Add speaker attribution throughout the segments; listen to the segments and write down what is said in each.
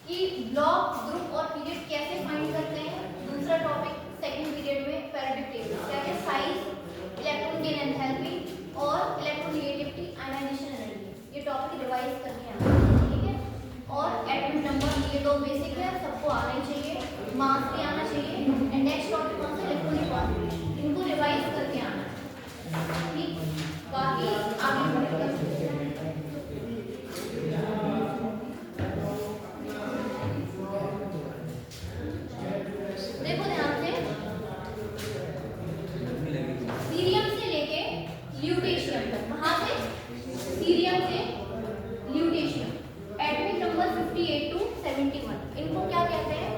Speaker 1: कि block, group और period कैसे फाइंड करते हैं। दूसरा टॉपिक सेकंड पीरियड में पीरियोडिक टेबल, क्या क्या साइज, इलेक्ट्रॉन गेन एंथैल्पी और इलेक्ट्रोनेगेटिविटी, आयनाइजेशन एनर्जी, ये टॉपिक रिवाइज करके आना है, ठीक है। और एटॉमिक नंबर, ये दो बेसिक है, सबको आना ही चाहिए, मास भी आना चाहिए। एंड नेक्स्ट टॉपिक कौन सा, इलेक्ट्रॉनिक कॉन्फ़िगरेशन, इनको रिवाइज करके आना है, ठीक। बाकी आगे बढ़ेगा। देखो ध्यान से, सीरियम से लेके ल्यूटेशियम तक, कहाँ से, सीरियम से ल्यूटेशियम, एटॉमिक नंबर 58 टू 71, इनको क्या कहते हैं,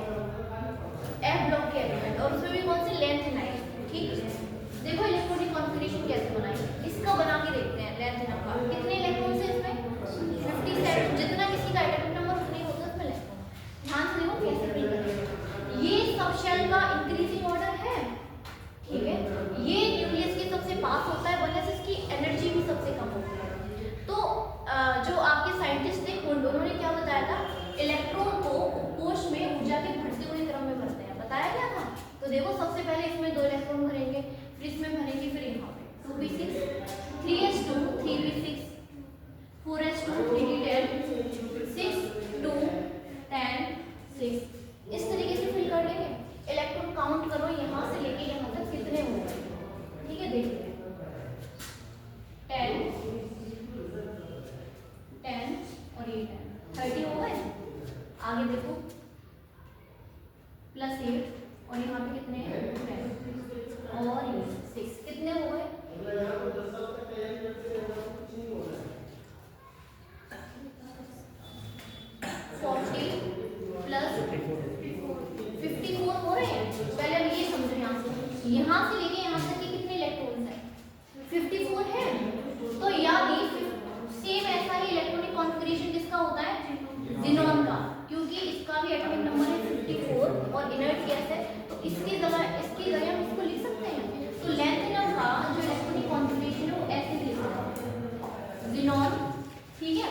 Speaker 1: एफ ब्लॉक के एलिमेंट। और उसमें भी कौन से, लेंथ 9, ठीक। देखो इलेक्ट्रॉनिक कॉन्फ़िगरेशन कैसे बनाएंगे, इसका बना के देखते हैं। लेंथ नंबर कितने इलेक्ट्रॉन है इसमें, 57, जितना किसी का एटॉमिक नंबर उतना ही होता है इसमें इलेक्ट्रॉन। ध्यान से देखो कैसे फिल करेंगे। ये सब शेल का इंक्रीजिंग ऑर्डर है, ठीक है। ये न्यूक्लियस के सबसे पास होता है, वजह से इसकी एनर्जी भी सबसे कम होती है। तो जो आपके साइंटिस्ट थे उन्होंने क्या बताया था, इलेक्ट्रॉन को कोश में ऊर्जा के बढ़ते हुए क्रम में भरते हैं, बताया क्या था। तो देखो सबसे पहले इसमें 2 इलेक्ट्रॉन भरेंगे, फिर इसमें भरेंगे, फिर यहाँ पे 2p6, 3s2, 3p6, 4s2, 3d10, 6 2 10 6, इस तरीके से फिल कर लेंगे। इलेक्ट्रॉन काउंट करो यहाँ से लेके यहाँ तक कितने हो गए, ठीक है। देखते हैं 10 10 और ये 10, 30 हो गए। आगे देखो +8 और यहाँ पे कितने हैं, 10 और ये 6, कितने हो गए, 40 + 54 हो रहे हैं। पहले हम ये समझो, यहाँ से लेके यहाँ तक के कितने इलेक्ट्रॉन्स हैं, 54 है। तो यानी सेम ऐसा ही इलेक्ट्रॉनिक कॉन्फ़िगरेशन किसका होता है, ज़ीनॉन का, क्योंकि इसका भी एटॉमिक नंबर है 54 और इनर्ट गैस है, तो इसकी जगह हम इसको लिख सकते हैं। तो लेंथिनम का जो इलेक्ट्रॉनिक कॉन्फ़िगरेशन है वो ऐसे लिख सकते हैं, ज़ीनॉन, ठीक है।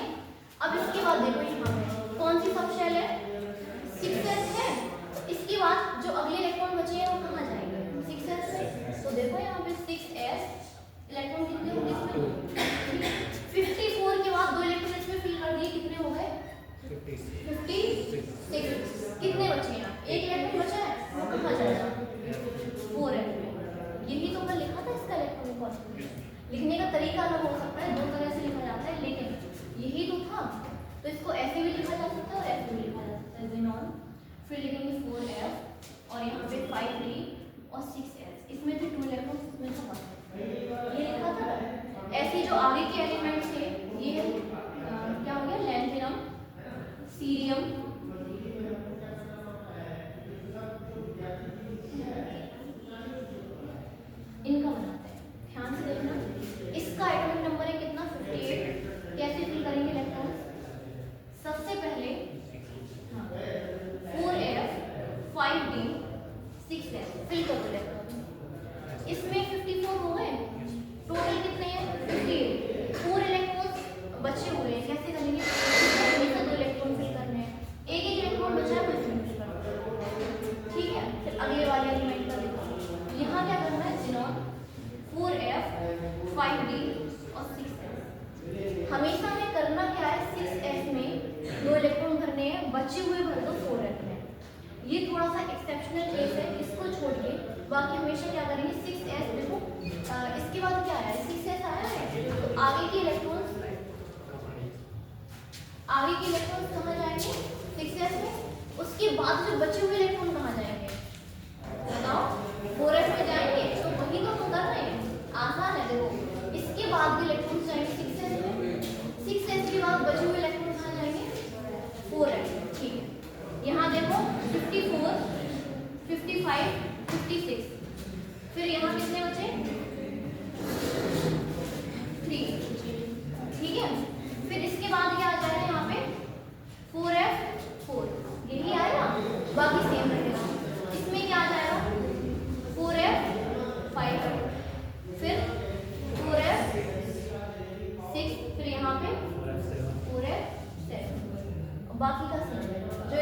Speaker 1: अब इसके बाद देखो यहाँ पे कौन सी सब शेल है, 6s है। इसके बाद जो अगले इलेक्ट्रॉन बचे हैं वो कहाँ जाएंगे, 6s में। तो देखो यहाँ पे 6s इलेक्ट्रॉन कितने होंगे इसमें, 54 के बाद 2 इलेक्ट्रॉन इसमें फिल कर दिए, कितने हो गए, 56, कितने बचे हैं, एक इलेक्ट्रॉन बचा है, वो कहाँ जाएगा, 4s में। यही तो मैं लिखा था इसका इलेक्ट्रॉनिक कॉन्फ़िगरेशन। लिखने का तरीका अलग हो सकता है, 2 तरह से लिखा जाता है, लेकिन यही तो था। तो इसको ऐसे भी लिखा जा सकता है और ऐसे भी लिखा जा सकता है, ज़ीनॉन। फिर लिखेंगे 4s और यहाँ पे 5d और 6s, इसमें थे 2 इलेक्ट्रॉन, इसमें था 1, ये लिखा था। ऐसे जो आगे के एलिमेंट्स थे, ये क्या हो गया, लेंथिनम, सीरियम, इनका बनाते हैं। ध्यान से देखना, इसका एटॉमिक नंबर है कितना, 58। कैसे फिल करेंगे इलेक्ट्रॉन, सबसे पहले 4s 5d 6s फिल कर दो इलेक्ट्रॉन। इसमें 54 हो गए, टोटल कितने हैं, 58। 4 इलेक्ट्रॉन बचे हुए हैं, कैसे करेंगे, इसमें से 2 इलेक्ट्रॉन फिल करने हैं, एक इलेक्ट्रॉन बचा है तो इसमें फिल कर दो, ठीक है। फिर अगले वाले एलिमेंट का देखो, यहाँ क्या करना है, ज़ीनॉन, 4f 5d और 6s। हमेशा हमें करना क्या है, 6s में 2 इलेक्ट्रॉन भरने हैं, बचे हुए भर दो 4f में। ये थोड़ा सा एक्सेप्शनल केस है, इसको छोड़ के बाकी हमेशा क्या करेंगे, 6s। देखो इसके बाद क्या आया है, 6s आया है, तो आगे के इलेक्ट्रॉन्स कहाँ जाएंगे, 6s में। उसके बाद जो बचे हुए इलेक्ट्रॉन कहाँ जाएंगे, बताओ, 4s में जाएंगे। तो वही तो हम कर रहे हैं, आसान है। देखो इसके बाद के इलेक्ट्रॉन्स जाएंगे 6s में, 6s के बाद बचे हुए इलेक्ट्रॉन कहाँ जाएंगे, 4s में, ठीक है। यहाँ देखो 54 55 56, फिर यहाँ कितने बचे, 3, ठीक है। फिर इसके बाद क्या आ जाएगा, यहाँ पे 4f 4, यही आएगा, बाकी सेम रहेगा। इसमें क्या आ जाएगा, 4f 5, फिर 4f 6, फिर यहाँ पे 4f 7, बाकी का सेम जो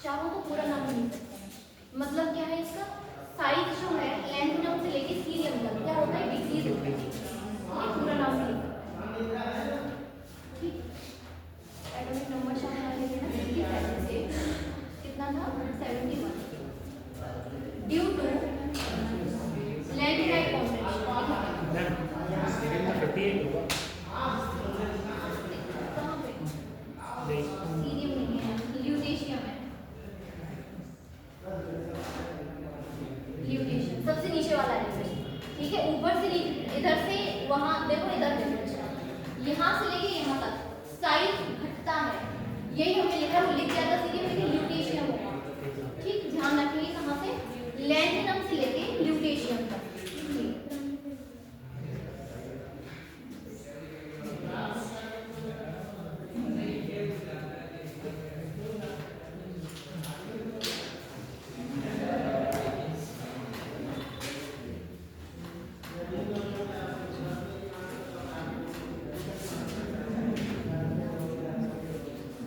Speaker 1: चारों को पूरा नाम नहीं सकते हैं। मतलब क्या है इसका साइज जो है लैंथेनम से लेके सीरियम तक क्या होता है डिक्रीज होता है, ये पूरा नाम नहीं सकते। ठीक, एटॉमिक नंबर शामिल आ गए ना 67 से कितना था 71 due to lanthanide concentration. Cerium नहीं है, ल्यूटेशियम है। ल्यूटेशियम सबसे नीचे वाला एलिमेंट, ठीक है। ऊपर से इधर से वहां देखो, इधर देखो, यहाँ से लेके यहाँ तक साइज घटता है, यही हमने लिखा, लिख दिया था सीरियम लेकिन ल्यूटेशियम होगा। ठीक, ध्यान रखिए कहाँ से लैंथेनम से लेके ल्यूटेशियम तक।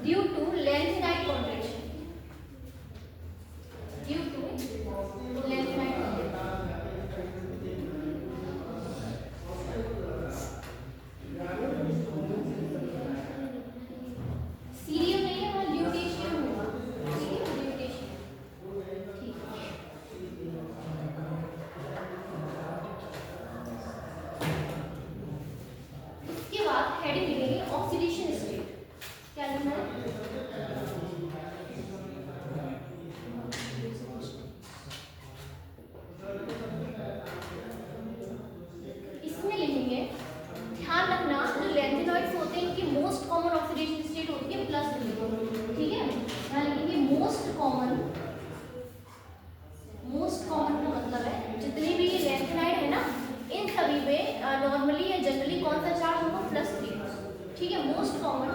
Speaker 1: Due to lanthanide contraction. Due to lanthanide cerium नहीं है, वहाँ ल्यूटेशियम होगा, ल्यूटेशियम। ठीक, इसके बाद हेडिंग लिखेंगे ऑक्सीडेशन स्टेट। क्या लिखना है? इसमें लिखेंगे, ध्यान रखना जो लैंथेनॉइड्स होते हैं इनकी मोस्ट कॉमन ऑक्सीडेशन स्टेट होती है +3, ठीक है। यहाँ लिखेंगे मोस्ट कॉमन का मतलब है जितने भी ये लैंथेनाइड है ना इन सभी पे नॉर्मली या जनरली कौन सा चार्ज होगा +3, ठीक है। Most common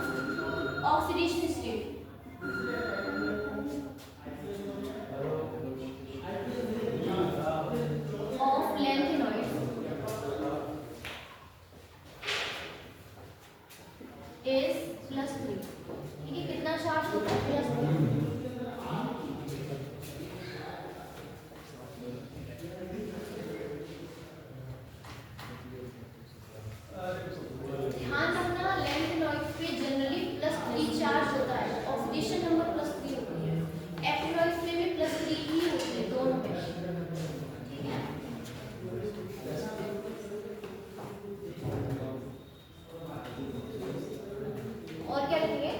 Speaker 1: oxidation state of lanthanoid is +3, ठीक है। कितना चार्ज होता है +3। ध्यान रखना लैंथेनॉइड्स पे जनरली +3 चार्ज होता है, ऑक्सीडेशन नंबर +3 होती है। एक्टिनॉइड्स में भी +3 ही होती है, दोनों में, ठीक है। और क्या लिखेंगे?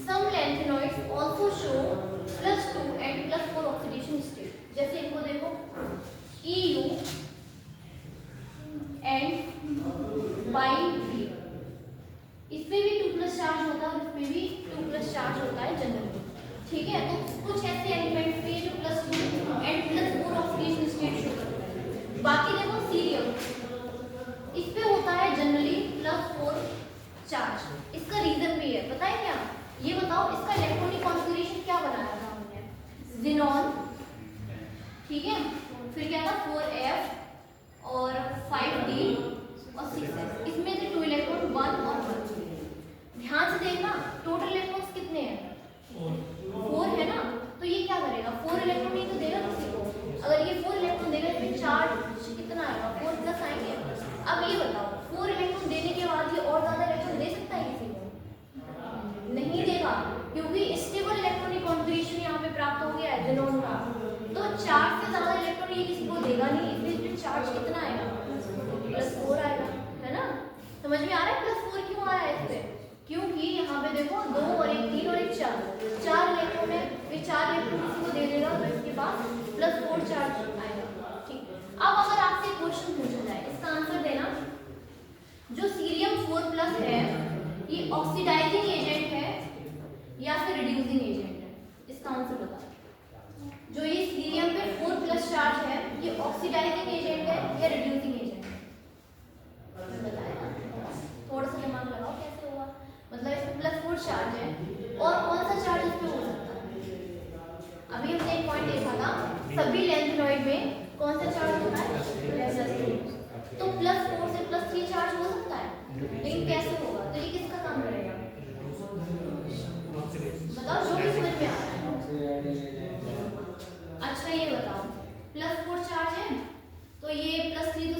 Speaker 1: Some lanthanoids also show +2 and +4 oxidation state. जैसे इनको देखो EU and Bi3, इसमें भी 2+ चार्ज होता है और इसमें भी 2+ चार्ज होता है जनरली, ठीक है। तो कुछ ऐसे एलिमेंट पे जो +2 and +4 ऑक्सीडेशन स्टेट शो करता है। बाकी देखो सीरियम, इस पे होता है जनरली +4 चार्ज। इसका रीजन भी है, पता है क्या? ये बताओ इसका इलेक्ट्रॉनिक कॉन्फ़िगरेशन क्या बनाया था हमने? ज़ीनॉन, ठीक है। फिर क्या था 4f और 5d और 6s। इसमें थे 2 इलेक्ट्रॉन 1 और 1। ध्यान से देखना टोटल इलेक्ट्रॉन्स कितने हैं? 4 है ना। तो ये क्या करेगा? 4 इलेक्ट्रॉन ही तो देगा किसी को। अगर ये 4 इलेक्ट्रॉन देगा इसमें चार्ज कितना आएगा? 4+ आएंगे। अब ये बताओ 4 इलेक्ट्रॉन देने के बाद ये और ज्यादा इलेक्ट्रॉन दे सकता है किसी को? नहीं देगा, क्योंकि स्टेबल इलेक्ट्रॉनिक कॉन्फ़िगरेशन यहाँ पे प्राप्त हो गया है ज़ीनॉन का। तो 4 से ज्यादा इलेक्ट्रॉन ये किसी को देगा नहीं, इसलिए इसमें चार्ज कितना आएगा? +4 आएगा, है ना। समझ में आ रहा है +4 क्यों आया है इससे? क्योंकि यहाँ पे देखो 2 और 1 3 और 1 4 इलेक्ट्रॉन है, ये 4 इलेक्ट्रॉन किसी को दे देगा तो इसके पास +4 चार्ज आएगा, ठीक। अब अगर आपसे क्वेश्चन पूछा जाए इसका आंसर देना। जो सीरियम 4+ है ये ऑक्सीडाइजिंग एजेंट है या फिर रिड्यूसिंग एजेंट है? इसका आंसर बताओ। जो ये सीरियम पे 4+ चार्ज है ये ऑक्सीडाइजिंग एजेंट है या रिड्यूसिंग एजेंट है? बताया, थोड़ा सा दिमाग लगाओ कैसे होगा।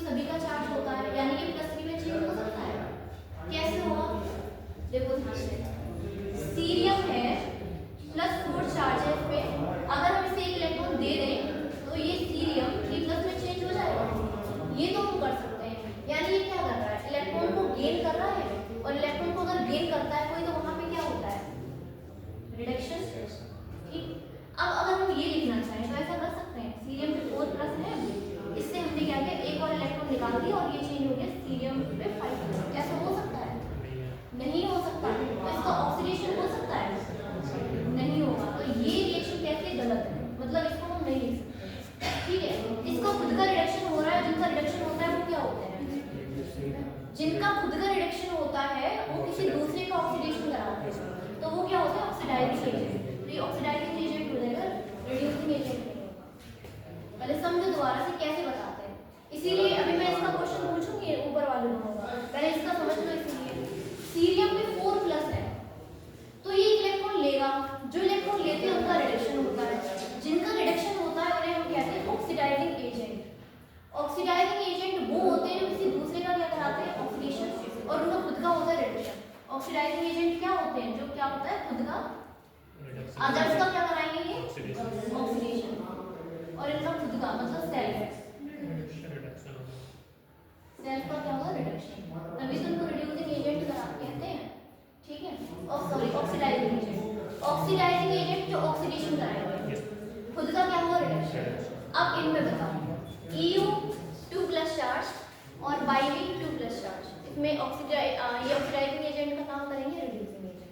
Speaker 1: सभी का चार्ज होता है, यानी ये +3 में चेंज हो सकता है। कैसे होगा? देखो ध्यान से, सीरियम है +4 चार्ज है इस पे, अगर हम इसे एक इलेक्ट्रॉन दे दें तो ये सीरियम 3+ में चेंज हो जाएगा। ये तो हम कर सकते हैं। यानी ये क्या कर रहा है? इलेक्ट्रॉन को गेन कर रहा है, और इलेक्ट्रॉन को अगर गेन करता है कोई तो वहां पे क्या होता है? रिडक्शन। ठीक, अब अगर हम ये लिखना चाहें तो ऐसा कर सकते हैं, सीरियम पे 4+ है, इससे हमने क्या किया, एक और इलेक्ट्रॉन निकाल दिया और ये चेंज हो गया सीरियम पे 5। कैसे हो सकता है? नहीं हो सकता। तो इसका ऑक्सीडेशन हो सकता है? नहीं होगा। तो ये रिएक्शन कैसे गलत है, मतलब इसको हम नहीं लिख सकते। ठीक है, इसका खुद का रिडक्शन हो रहा है, जिनका रिडक्शन होता है वो क्या होते हैं? जिनका खुद का रिडक्शन होता है वो किसी दूसरे का ऑक्सीडेशन कराते हैं, तो वो क्या होता है? Oxidising agent. तो ये ऑक्सीडाइजिंग एजेंट हो जाएगा, रिड्यूसिंग एजेंट नहीं होगा। पहले समझो दोबारा से कैसे बताते हैं। इसीलिए अभी मैं इसका क्वेश्चन पूछूंगी ऊपर वाले दोनों का, पहले इसका समझ लो। इसीलिए सीरियम में 4+ है, तो ये इलेक्ट्रॉन लेगा, जो इलेक्ट्रॉन लेते हैं उनका रिडक्शन होता है, जिनका रिडक्शन होता है उन्हें हम कहते हैं ऑक्सीडाइजिंग एजेंट। ऑक्सीडाइजिंग एजेंट वो होते हैं जो किसी दूसरे का क्या कराते हैं? ऑक्सीडेशन, और उनका खुद का होता है रिडक्शन। ऑक्सीडाइजिंग एजेंट क्या होते हैं? जो क्या होता है? खुद का, अदर्स का क्या कराएंगे? ये ऑक्सीडेशन, और इनका खुद का मतलब सेल्फ का क्या होगा? रिडक्शन। तभी तो उनको रिड्यूसिंग एजेंट कहते हैं। ठीक है, और sorry oxidising agent, oxidising agent जो ऑक्सीडेशन कराएंगे, खुद का क्या होगा? रिडक्शन। अब इनमें बताओ, EU 2+ चार्ज और YV 2+ चार्ज, इसमें ये ऑक्सीडाइजिंग एजेंट का काम करेंगे, रिड्यूसिंग एजेंट।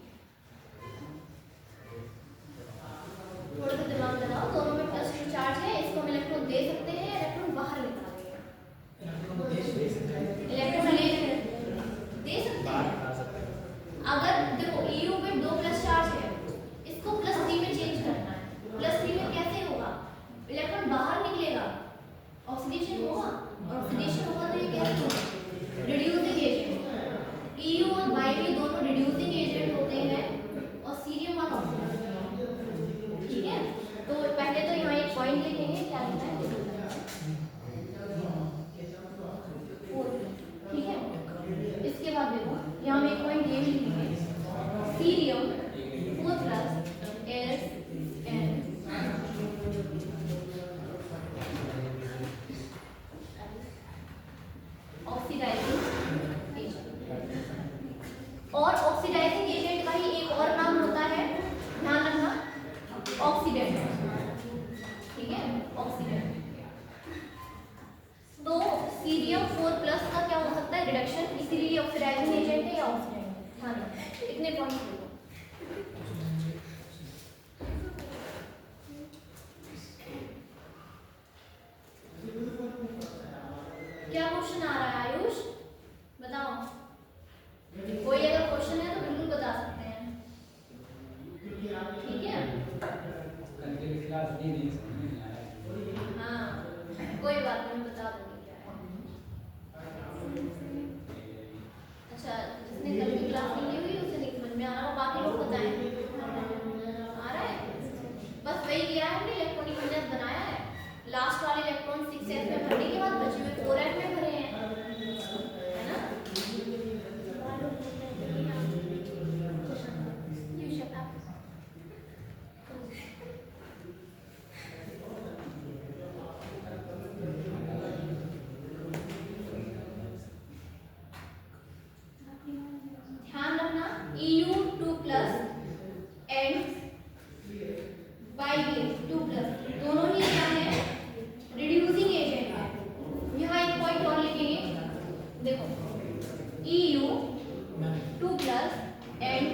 Speaker 1: थोड़ा सा दिमाग लगाओ, दोनों में +2 चार्ज है, इसको हम इलेक्ट्रॉन दे सकते हैं, इलेक्ट्रॉन बाहर निकालेंगे, इलेक्ट्रॉन ले दे सकते हैं। अगर देखो EU पे 2+ चार्ज है, इसको +3 में चेंज करना है, +3 में कैसे होगा? इलेक्ट्रॉन बाहर निकलेगा, ऑक्सीडेशन होगा, और ऑक्सीडेशन होगा तो ये कैसे होगा? Reducing agent. EU और YV दोनों रिड्यूसिंग एजेंट होते हैं, और सीरियम वाला ऑक्सीडेशन। ठीक है, तो पहले तो यहाँ एक पॉइंट लिखेंगे, क्या लिखना है? ठीक है, इसके बाद देखो यहाँ हम एक पॉइंट ये भी लिखेंगे, cerium 4+ as an oxidising agent. और ऑक्सीडाइजिंग एजेंट का ही एक और नाम होता है, ध्यान रखना, ऑक्सीडेंट। ठीक है, ऑक्सीडेंट। तो सीरियम 4+ का क्या हो सकता है? रिडक्शन, इसीलिए ऑक्सीडाइजिंग एजेंट है या ऑक्सीडेंट है। ध्यान रखना, इतने पॉइंट लिखो। क्या क्वेश्चन आ रहा है आयुष? बताओ, कोई अगर क्वेश्चन है तो बिल्कुल बता सकते हैं। ठीक है, हाँ कोई बात नहीं, मैं बता दूंगी क्या है। अच्छा, जिसने कल की क्लास नहीं ली हुई उसे नहीं समझ में आ रहा हो, बाकी लोग बताएं। आ रहा है? बस वही किया है, हमने इलेक्ट्रॉनिक विन्यास बनाया है, लास्ट वाले इलेक्ट्रॉन 6s में भरने के बाद बचे हुए 4s में भरे हैं, है ना? ध्यान रखना, EU 2+ एंड YV 2+ दोनों ही क्या है? रिड्यूसिंग एजेंट है। यहाँ एक पॉइंट और लिखेंगे, देखो EU 2+ एंड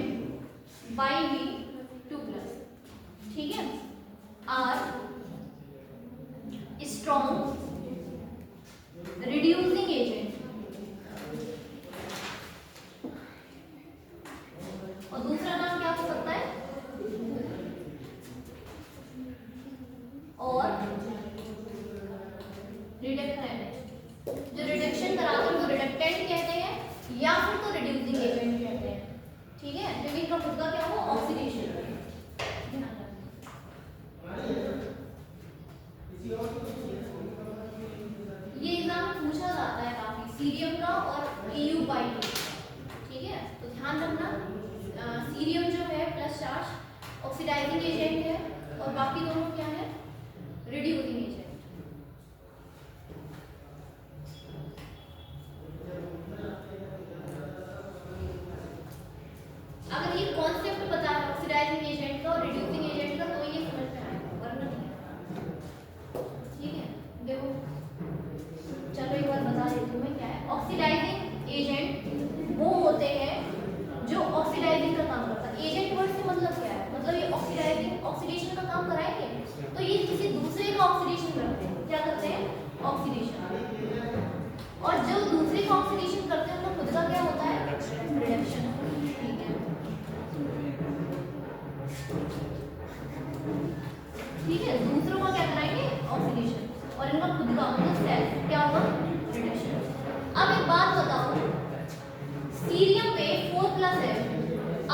Speaker 1: YV 2+, ठीक है, आर स्ट्रॉन्ग रिड्यूसिंग एजेंट। और दूसरा नाम क्या हो सकता है? और रिडक्टेंट। जो रिडक्शन कराते हैं उनको रिडक्टेंट कहते हैं, या फिर तो रिड्यूसिंग एजेंट कहते हैं। ठीक है, क्योंकि इनका खुद का क्या हो? ऑक्सीडेशन। ये एग्जाम में पूछा जाता सीरियम का और EU बाइट, ठीक है। तो ध्यान रखना सीरियम जो है प्लस चार्ज ऑक्सीडाइजिंग एजेंट है और बाकी दोनों क्या है, रिड्यूसिंग एजेंट। अगर ये कॉन्सेप्ट पता है ऑक्सीडाइजिंग एजेंट का और रिड्यूसिंग एजेंट का तो ये समझ में आएगा, वरना नहीं। ठीक है, देखो चलो एक बार बता देती हूँ मैं क्या है। ऑक्सीडाइजिंग एजेंट वो होते हैं जो ऑक्सीडाइजिंग का काम करता है। एजेंट वर्ड से मतलब क्या है, मतलब ये ऑक्सीडाइजिंग ऑक्सीडेशन का काम कराएंगे, तो ये किसी दूसरे का ऑक्सीडेशन करते हैं। क्या करते हैं, ऑक्सीडेशन। और जो दूसरे का ऑक्सीडेशन करते हैं उनका खुद का क्या होता है, रिडक्शन। ठीक है, ठीक है, दूसरों का क्या कराएंगे, ऑक्सीडेशन, और इनका खुद का मतलब सेल्फ क्या होगा, रिडक्शन। अब एक बात बताओ, सीरियम पे 4+ है,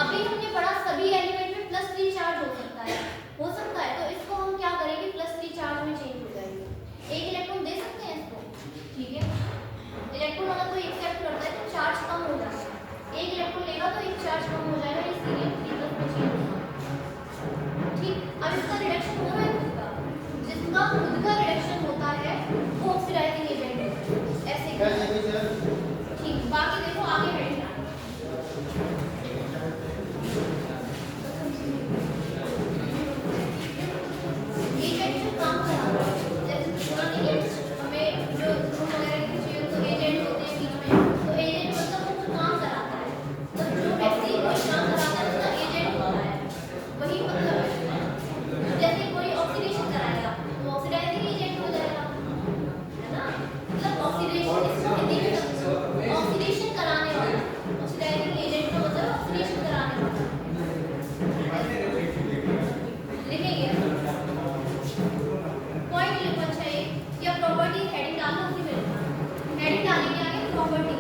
Speaker 1: अभी हमने पढ़ा सभी एलिमेंट में +3 चार्ज हो सकता है, तो इसको हम क्या करेंगे, +3 चार्ज में चेंज हो जाएगी। एक इलेक्ट्रॉन दे सकते हैं इसको, ठीक है। इलेक्ट्रॉन अगर कोई एक्सेप्ट करता है तो चार्ज कम हो जाता है, एक इलेक्ट्रॉन लेगा तो एक चार्ज कम हो जाएगा, ये सीरियम 3+ में चेंज होगा। ठीक, अब इसका रिडक्शन हो रहा है खुद का, जिसका खुद का रिडक्शन होता है वो ऑक्सीडाइजिंग एजेंट है, ऐसे। ठीक, बाकी देखो आगे हेडिंग एजेंट जो काम कराता है, जैसे सुना नहीं है हमें जो रूम वगैरह की चाहिए तो एजेंट होते हैं बीच में, तो एजेंट मतलब वो जो काम कराता है, तो जो व्यक्ति कोई काम कराता है उसका एजेंट होता है, वही मतलब है। जैसे कोई ऑक्सीडेशन कराएगा तो ऑक्सीडाइजिंग एजेंट हो जाएगा, है ना। मतलब ऑक्सीडेशन, इसको हिंदी में समझो, ऑक्सीडेशन कराने वाला, ऑक्सीडाइजिंग एजेंट का मतलब ऑक्सीडेशन कराने वाला। लिखेंगे पॉइंट लिखना चाहिए या प्रॉपर्टी हेडिंग डालना, उसी में हेडिंग डालेंगे आगे प्रॉपर्टी।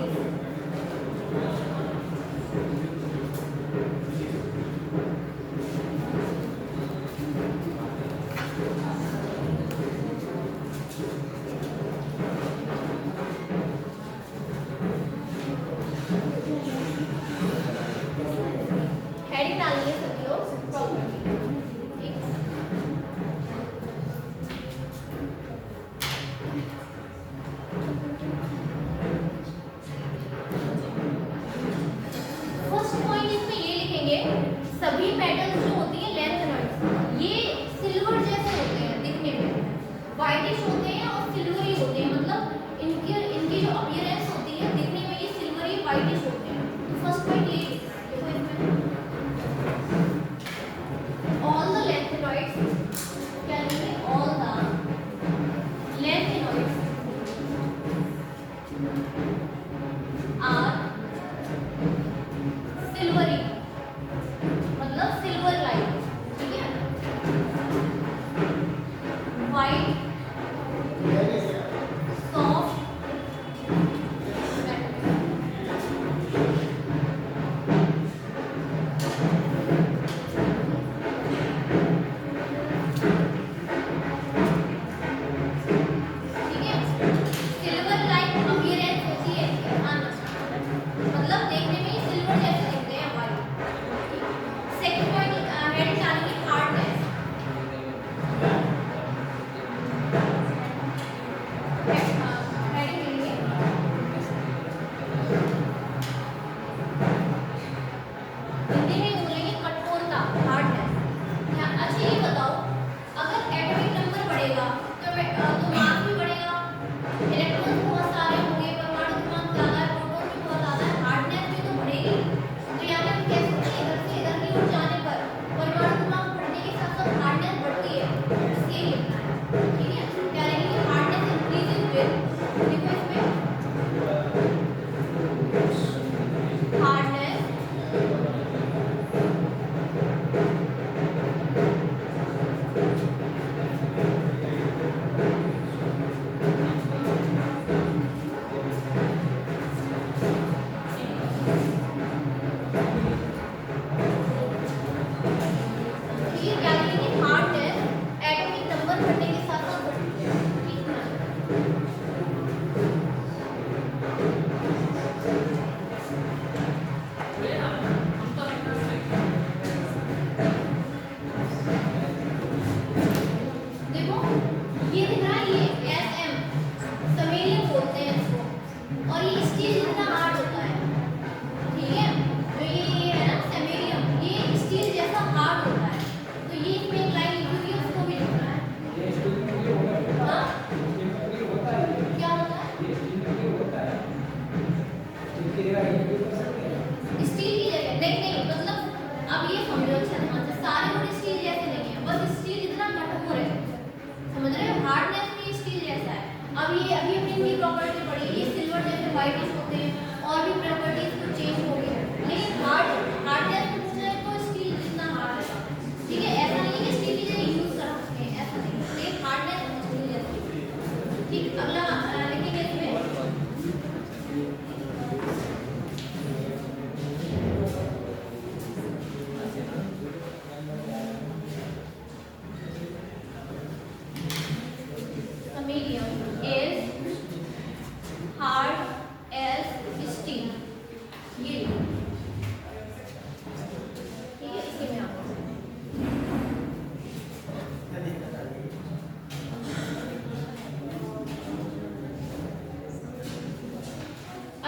Speaker 1: हेडिंग डालेंगे सभी लोग प्रॉपर्टी, ठीक है। फर्स्ट पॉइंट इसमें ये लिखेंगे, सभी मेटल्स जो होती है लैंथेनॉइड्स, ये सिल्वर जैसे होते हैं दिखने में, व्हाइटिश होते हैं और सिल्वरी होते हैं, मतलब इनकी जो अपीयरेंस होती है दिखने में ये सिल्वरी व्हाइटिश होते हैं। तो फर्स्ट पॉइंट ये देखो, इसमें ऑल द लैंथेनॉइड्स, क्या लिखेंगे, all the lanthanoids are silvery, मतलब सिल्वर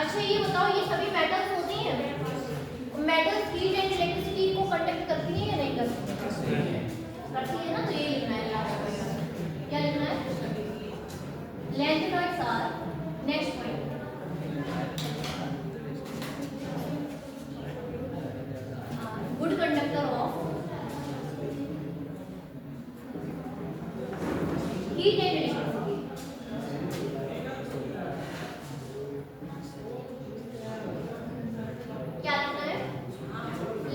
Speaker 1: अच्छा ये बताओ, ये सभी मेटल्स होती हैं, मेटल्स हीट एंड इलेक्ट्रिसिटी को कंडक्ट करती हैं या नहीं करती है ना? तो ये लिखना है लास्ट में, क्या लिखना है? Lanthanoids are, next point, good conductor of heat and electricity. क्या लिखना है?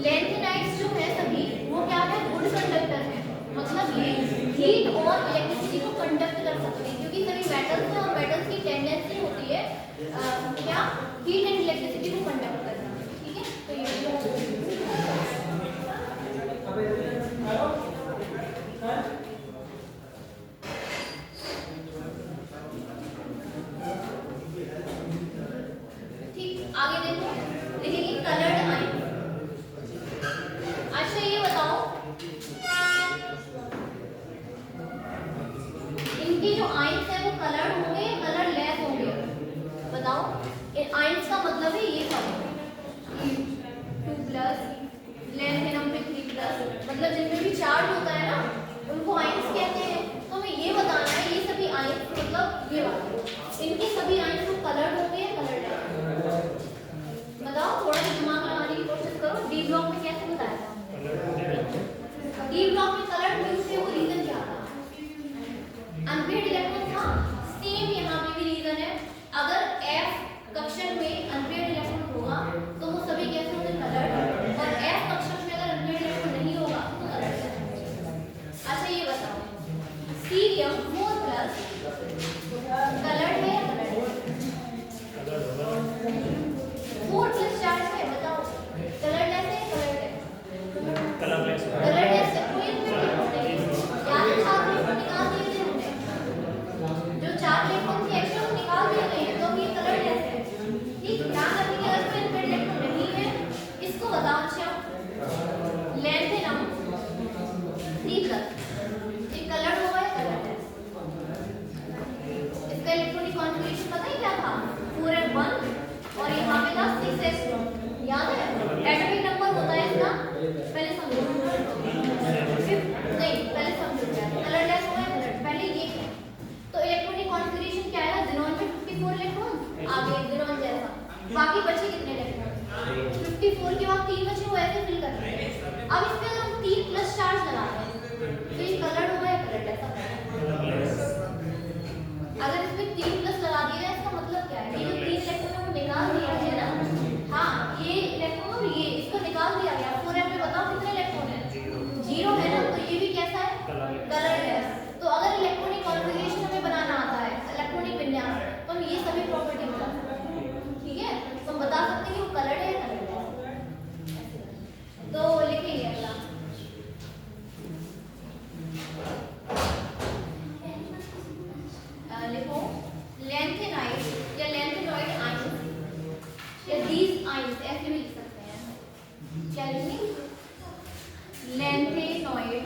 Speaker 1: लैंथेनाइड्स जो है सभी वो क्या है? गुड कंडक्टर है, मतलब ये हीट और इलेक्ट्रिसिटी को कंडक्ट कर सकते हैं, क्योंकि सभी मेटल्स हैं और मेटल्स की टेंडेंसी होती है क्या? हीट एंड इलेक्ट्रिसिटी को कंडक्ट करना। ठीक है, तो ये ठीक। आगे देखो, लिखेंगे कलर्ड आयन। अच्छा ये बताओ, इनके जो आयन्स है वो कलर्ड होंगे या कलरलेस होंगे? बताओ, इन आयन्स का मतलब है ये सब 2+ लैंथेनम पे 3+, मतलब जिनमें भी चार्ज होता है ना उनको आयन्स कहते हैं। तो हमें ये बताना है ये सभी आयन्स मतलब ये वाले, इनके सभी आयन्स को कलर्ड होंगे या कलरलेस? बताओ, थोड़ा सा दिमाग लगाने की कोशिश करो। डी ब्लॉक में कैसे बताया था? डी ब्लॉक में कलर्ड मींस से वो रीजन क्या था? अनपेयर्ड इलेक्ट्रॉन था। सेम यहाँ पे भी रीजन है, अगर F कक्षक में अनपेयर्ड इलेक्ट्रॉन होगा तो वो सभी कैसे होंगे? कलर्ड। और F कक्षक में अगर अनपेयर्ड इलेक्ट्रॉन नहीं होगा तो कलर्ड। अच्छा ये बताओ, सीरियम 4+ कलर्ड है या कलर्ड? 4+ चार्ज है, बताओ कलरलेस है या कलर्ड है? कलरलेस है। कोई इलेक्ट्रॉन नहीं, याद है 4 इलेक्ट्रॉन निकाल दिए थे हमने, जो 4 इलेक्ट्रॉन थे एक्स्ट्रा वो निकाल दिए गए हैं, तो ये कलरलेस है। ठीक, ध्यान रखिए अगर कोई अनपेयर्ड इलेक्ट्रॉन नहीं है इसको बताओ। अच्छा लैंथेनम 3+, ये कलर्ड होगा या कलरलेस? इसका इलेक्ट्रॉनिक कॉन्फ़िगरेशन पता है क्या था? 4s1 और यहाँ पे था 6s2, याद है? एटॉमिक नंबर होता है इसका, पहले समझो। नहीं पहले समझो क्या है, कलरलेस होगा या कलर्ड, पहले ये है। तो इलेक्ट्रॉनिक कॉन्फ़िगरेशन क्या है? ज़ीनॉन में 54 इलेक्ट्रॉन, आगे ज़ीनॉन जैसा, बाकी बचे कितने इलेक्ट्रॉन? 54 के बाद 3 बचे, वो ऐसे फिल करते हैं। अब इस पे अगर हम 3+ चार्ज लगा दें तो ये कलर्ड होगा या कलरलेस? अगर इसमें 3+ लगा दिया जाए इसका मतलब क्या है? ये जो 3 इलेक्ट्रॉन है वो निकाल दिया गया ना। हाँ, ये इलेक्ट्रॉन और ये इसको निकाल दिया गया। 4m में बताओ कितने इलेक्ट्रॉन है? 0 है ना, तो ये भी कैसा है? कलरलेस। तो अगर इलेक्ट्रॉनिक कॉन्फ़िगरेशन हमें बनाना आता है, इलेक्ट्रॉनिक विन्यास, तो हम ये सभी प्रॉपर्टी बता सकते हैं। ठीक है, तो हम बता सकते हैं कि वो कलर्ड है या कलरलेस। तो लिखेंगे अगला, लिखो लैंथेनाइड या लैंथेनॉइड आयन्स या दीज आयन्स, ऐसे भी लिख सकते हैं। क्या लिखेंगे? Lanthanoid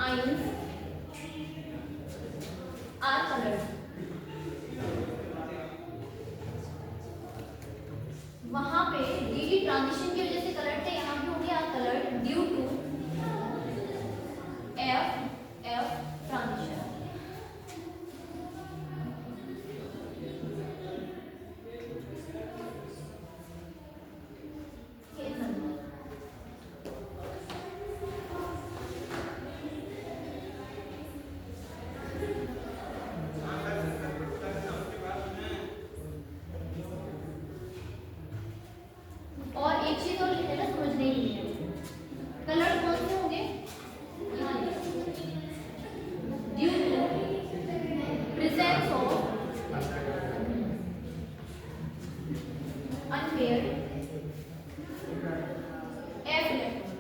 Speaker 1: ions are coloured. वहां पे डी ट्रांजिशन की वजह से कलर्ड थे, यहाँ पे हो गया coloured due to F transition. और एक चीज और लिख देना, समझने के लिए कलर्ड कौन से होंगे? Due to presence of unpaired F electron,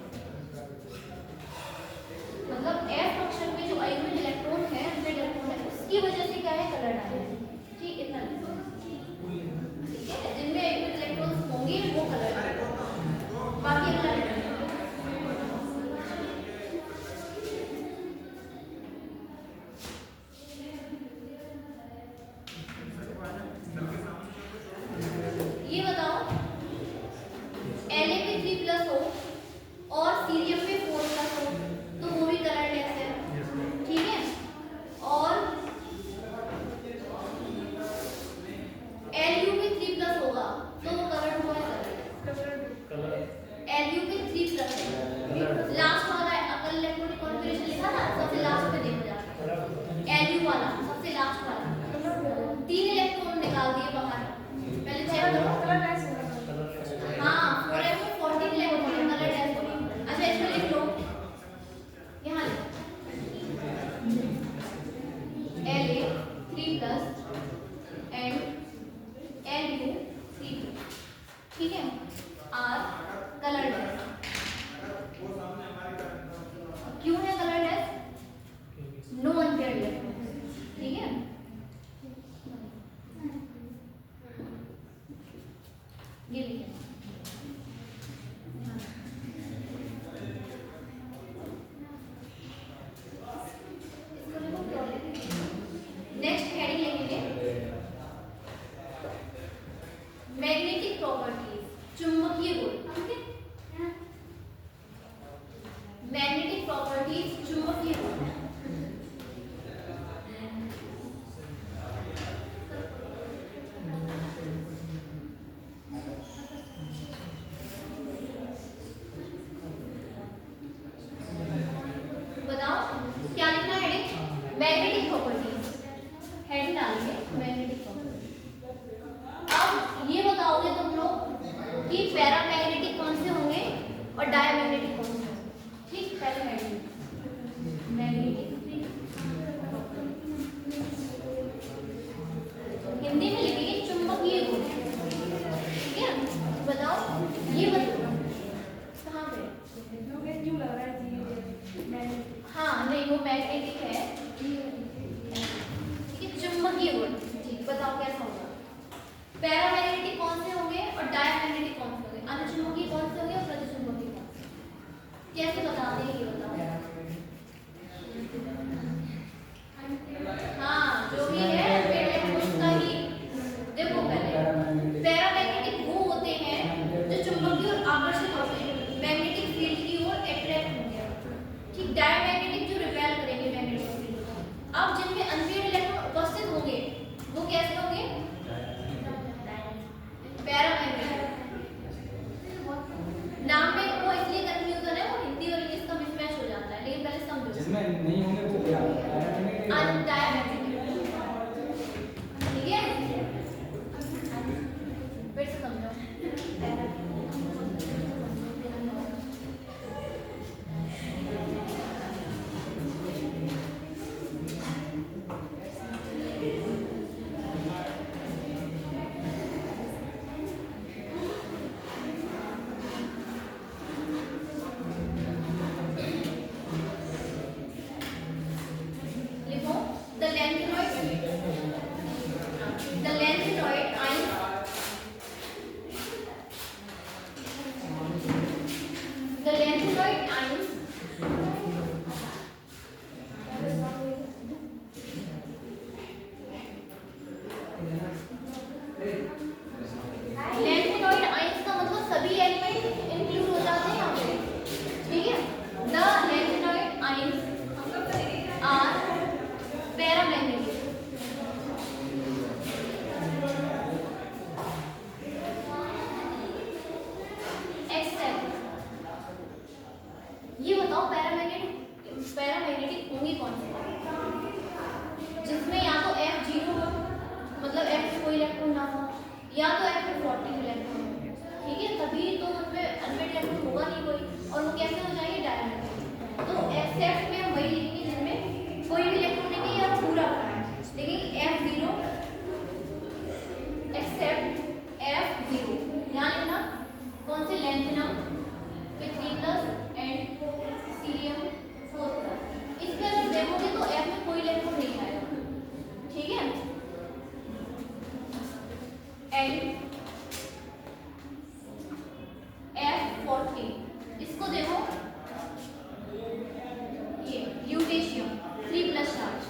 Speaker 1: मतलब F कक्षक में जो आयनिक इलेक्ट्रॉन है, अनपेयर्ड इलेक्ट्रॉन है, उसकी वजह से क्या है? कलर्ड आया है। ठीक, इतना ठीक है, जिनमें आयनिक इलेक्ट्रॉन्स होंगे वो कलर्ड है, बाकी अगला ये लिखें। नेक्स्ट हेडिंग लिखेंगे मैग्नेटिक प्रॉपर्टीज, चुंबकीय गुण। मैग्नेटिक प्रॉपर्टीज, चुंबकीय गुण। बताओ क्या लिखना है हेडिंग? Magnetic properties. हेडिंग डालेंगे मैग्नेटिक प्रॉपर्टीज। अब ये बताओगे तुम लोग कि पैरामैग्नेटिक कौन से होंगे और डायमैग्नेटिक कौन से होंगे। ठीक, पहले हेडिंग मैग्नेटिक, हिंदी में लिखेंगे चुंबकीय गुण। ठीक है, बताओ ये बताओ कहाँ पे?
Speaker 2: क्यों लग रहा है जी?
Speaker 1: हाँ नहीं, वो मैग्नेटिक है। ठीक है, चुंबकीय गुण। जी बताओ कैसा होगा? पैरामैग्नेटिक कौन से होंगे और डायमैग्नेटिक कौन से होंगे? अनुचुंबकीय कौन से होंगे और प्रतिचुंबकीय कौन से? कैसे बताते हैं ये बताओ। हाँ जो भी है फिर उसका ही देखो। पहले पैरामैग्नेटिक वो होते हैं जो चुंबकीय और आकर्षित होते हैं, मैग्नेटिक फील्ड की ओर अट्रैक्ट होंगे। ठीक, डायमैग्नेटिक जो रिपेल करेंगे मैग्नेटिक फील्ड को। अब जिनमें अनपेयर्ड इलेक्ट्रॉन उपस्थित होंगे वो कैसे होंगे? पैरामैग्नेटिक। नाम में वो इसलिए कंफ्यूजन है, वो हिंदी और इंग्लिश का मिसमैच हो जाता है, लेकिन पहले समझो।
Speaker 3: जिसमें नहीं होंगे वो क्या?
Speaker 1: डायमैग्नेटिक। ठीक है, फिर से समझो। लिखो the lanthanoid ion, the lanthanide ions lanthanoid ions का मतलब सभी एलिमेंट इंक्लूड हो जाते हैं यहाँ पे। ठीक है, the lanthanoid ions are paramagnetic. ये बताओ पैरामैग्नेटिक होंगी कौन से? जिसमें या तो F0 हो, मतलब F में कोई इलेक्ट्रॉन ना हो, या तो F में 14 इलेक्ट्रॉन हो। ठीक है, तभी तो उनमें अनपेयर्ड इलेक्ट्रॉन होगा नहीं कोई, और वो कैसे हो जाएंगे? डायमैग्नेटिक। तो एक्सेप्ट में हम वही लिखेंगे जिनमें कोई भी इलेक्ट्रॉन नहीं है या पूरा है। लेकिन F0 एक्सेप्ट F0 ध्यान रखना। कौन से? Lanthanum with 3+ and cerium 4+। इस पे अगर देखोगे तो F में कोई इलेक्ट्रॉन नहीं आएगा। ठीक है, एंड F40 इसको देखो, ये ल्यूटेशियम 3+ चार्ज।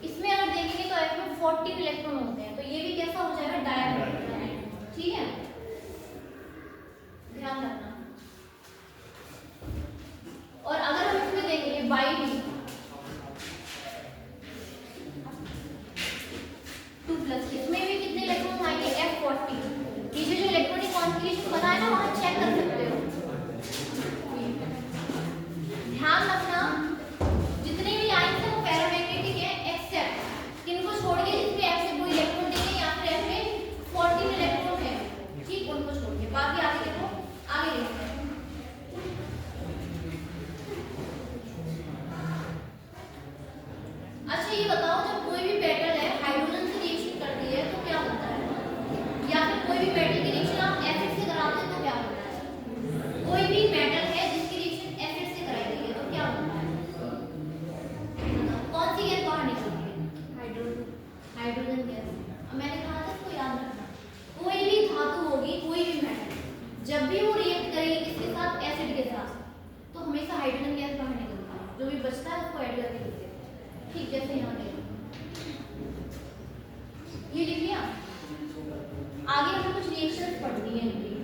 Speaker 1: इसमें अगर देखेंगे तो F में 14 इलेक्ट्रॉन होते हैं, तो ये भी कैसा हो जाएगा? डायमैग्नेटिक। ठीक है, ध्यान रखना। और अगर हम इसमें देखेंगे YB 2+, इसमें भी कितने इलेक्ट्रॉन आएंगे? F40। नीचे जो इलेक्ट्रॉनिक कॉन्फ़िगरेशन बना है ना, वहां चेक कर सकते हो। ध्यान रखना, जितने भी आयंस हैं वो पैरामैग्नेटिक है, एक्सेप्ट किनको छोड़ के इसमें F से कोई इलेक्ट्रॉन नहीं है, या फिर F में 14 इलेक्ट्रॉन है। ये लिख लिया। आगे हमें कुछ रिएक्शंस पढ़नी है इनकी।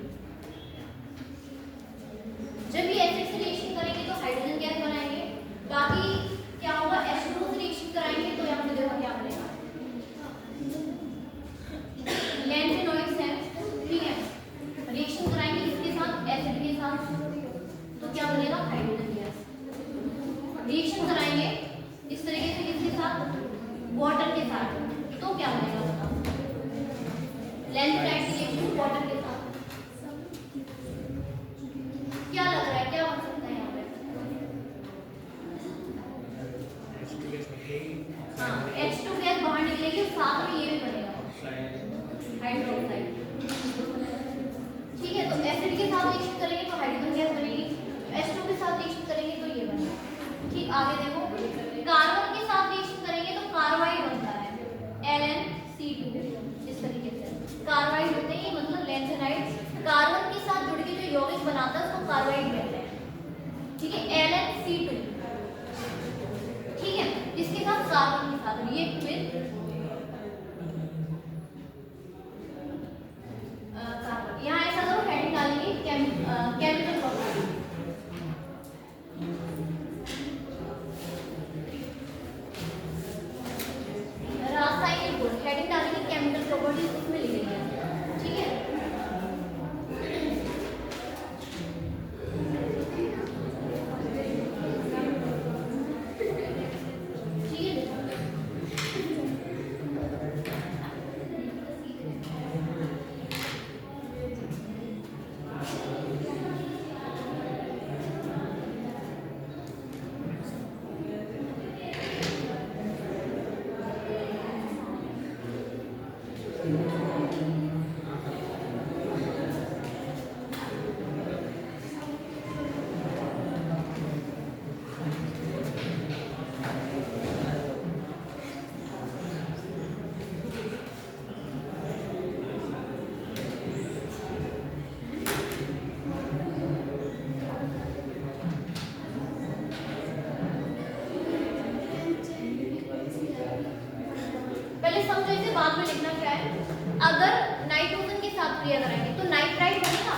Speaker 1: जब ये एसिड से रिएक्शन करेंगे तो हाइड्रोजन गैस बनाएंगे। बाकी क्या होगा, H2O से रिएक्शन कराएंगे तो यहाँ पे देखो क्या बनेगा, लैंथेनॉइड्स है, ठीक है। रिएक्शन कराएंगे इसके साथ, एसिड के साथ, तो क्या बनेगा, हाइड्रोजन गैस। रिएक्शन कराएंगे इस तरीके से किसके साथ, वाटर के साथ, तो क्या बनेगा बताओ, लैंथेनाइड की रिएक्शन वाटर के साथ। क्या लग रहा है, क्या बन सकता है यहाँ पे? हाँ, H2 गैस बाहर निकलेगी, साथ में ये भी बनेगा हाइड्रोक्साइड। ठीक है, तो एसिड के साथ रिएक्शन करेंगे तो हाइड्रोजन गैस बनेगी, H2 के साथ रिएक्शन करेंगे तो ये बनेगा। ठीक, आगे देखो, कार्बन के साथ रिएक्शन करेंगे तो कार्बाइड बनता है, LnC2। इस तरीके से कार्बाइड होते हैं, मतलब लैंथेनाइड कार्बन के साथ जुड़ के जो यौगिक बनाता है उसको कार्बाइड कहते हैं। ठीक है, LnC2, ठीक है। इसके साथ कार्बन के साथ रिएक्ट विद कार्बन। यहाँ ऐसा करो, हेडिंग डालेंगे केमिकल प्रॉपर्टी। रासायनिक गुण, हेडिंग डालेंगे केमिकल प्रॉपर्टीज, इसमें लिखेंगे, ठीक है। पहले समझो इसे, बाद में लिखना क्या है। अगर नाइट्रोजन के साथ क्रिया कराएंगे तो नाइट्राइट बनेगा,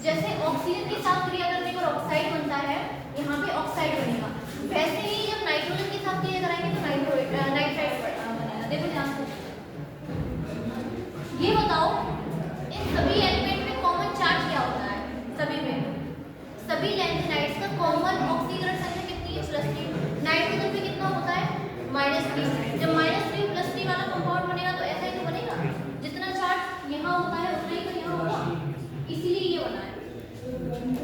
Speaker 1: जैसे ऑक्सीजन के साथ क्रिया करने पर ऑक्साइड बनता है, यहाँ पे ऑक्साइड बनेगा। वैसे ही जब नाइट्रोजन के साथ क्रिया कराएंगे तो नाइट्राइट बनेगा। देखो ध्यान से, ये बताओ इन सभी एलिमेंट में कॉमन चार्ज क्या होता है? सभी में, सभी लैंथेनाइड्स का कॉमन ऑक्सीकरण संख्या कितनी है? +3। नाइट्रोजन पे कितना होता है? -3। जब -3 +3 वाला कंपाउंड बनेगा तो ऐसा ही तो बनेगा, जितना चार्ज यहाँ होता है उतना ही तो यहाँ होगा, इसीलिए ये बना है।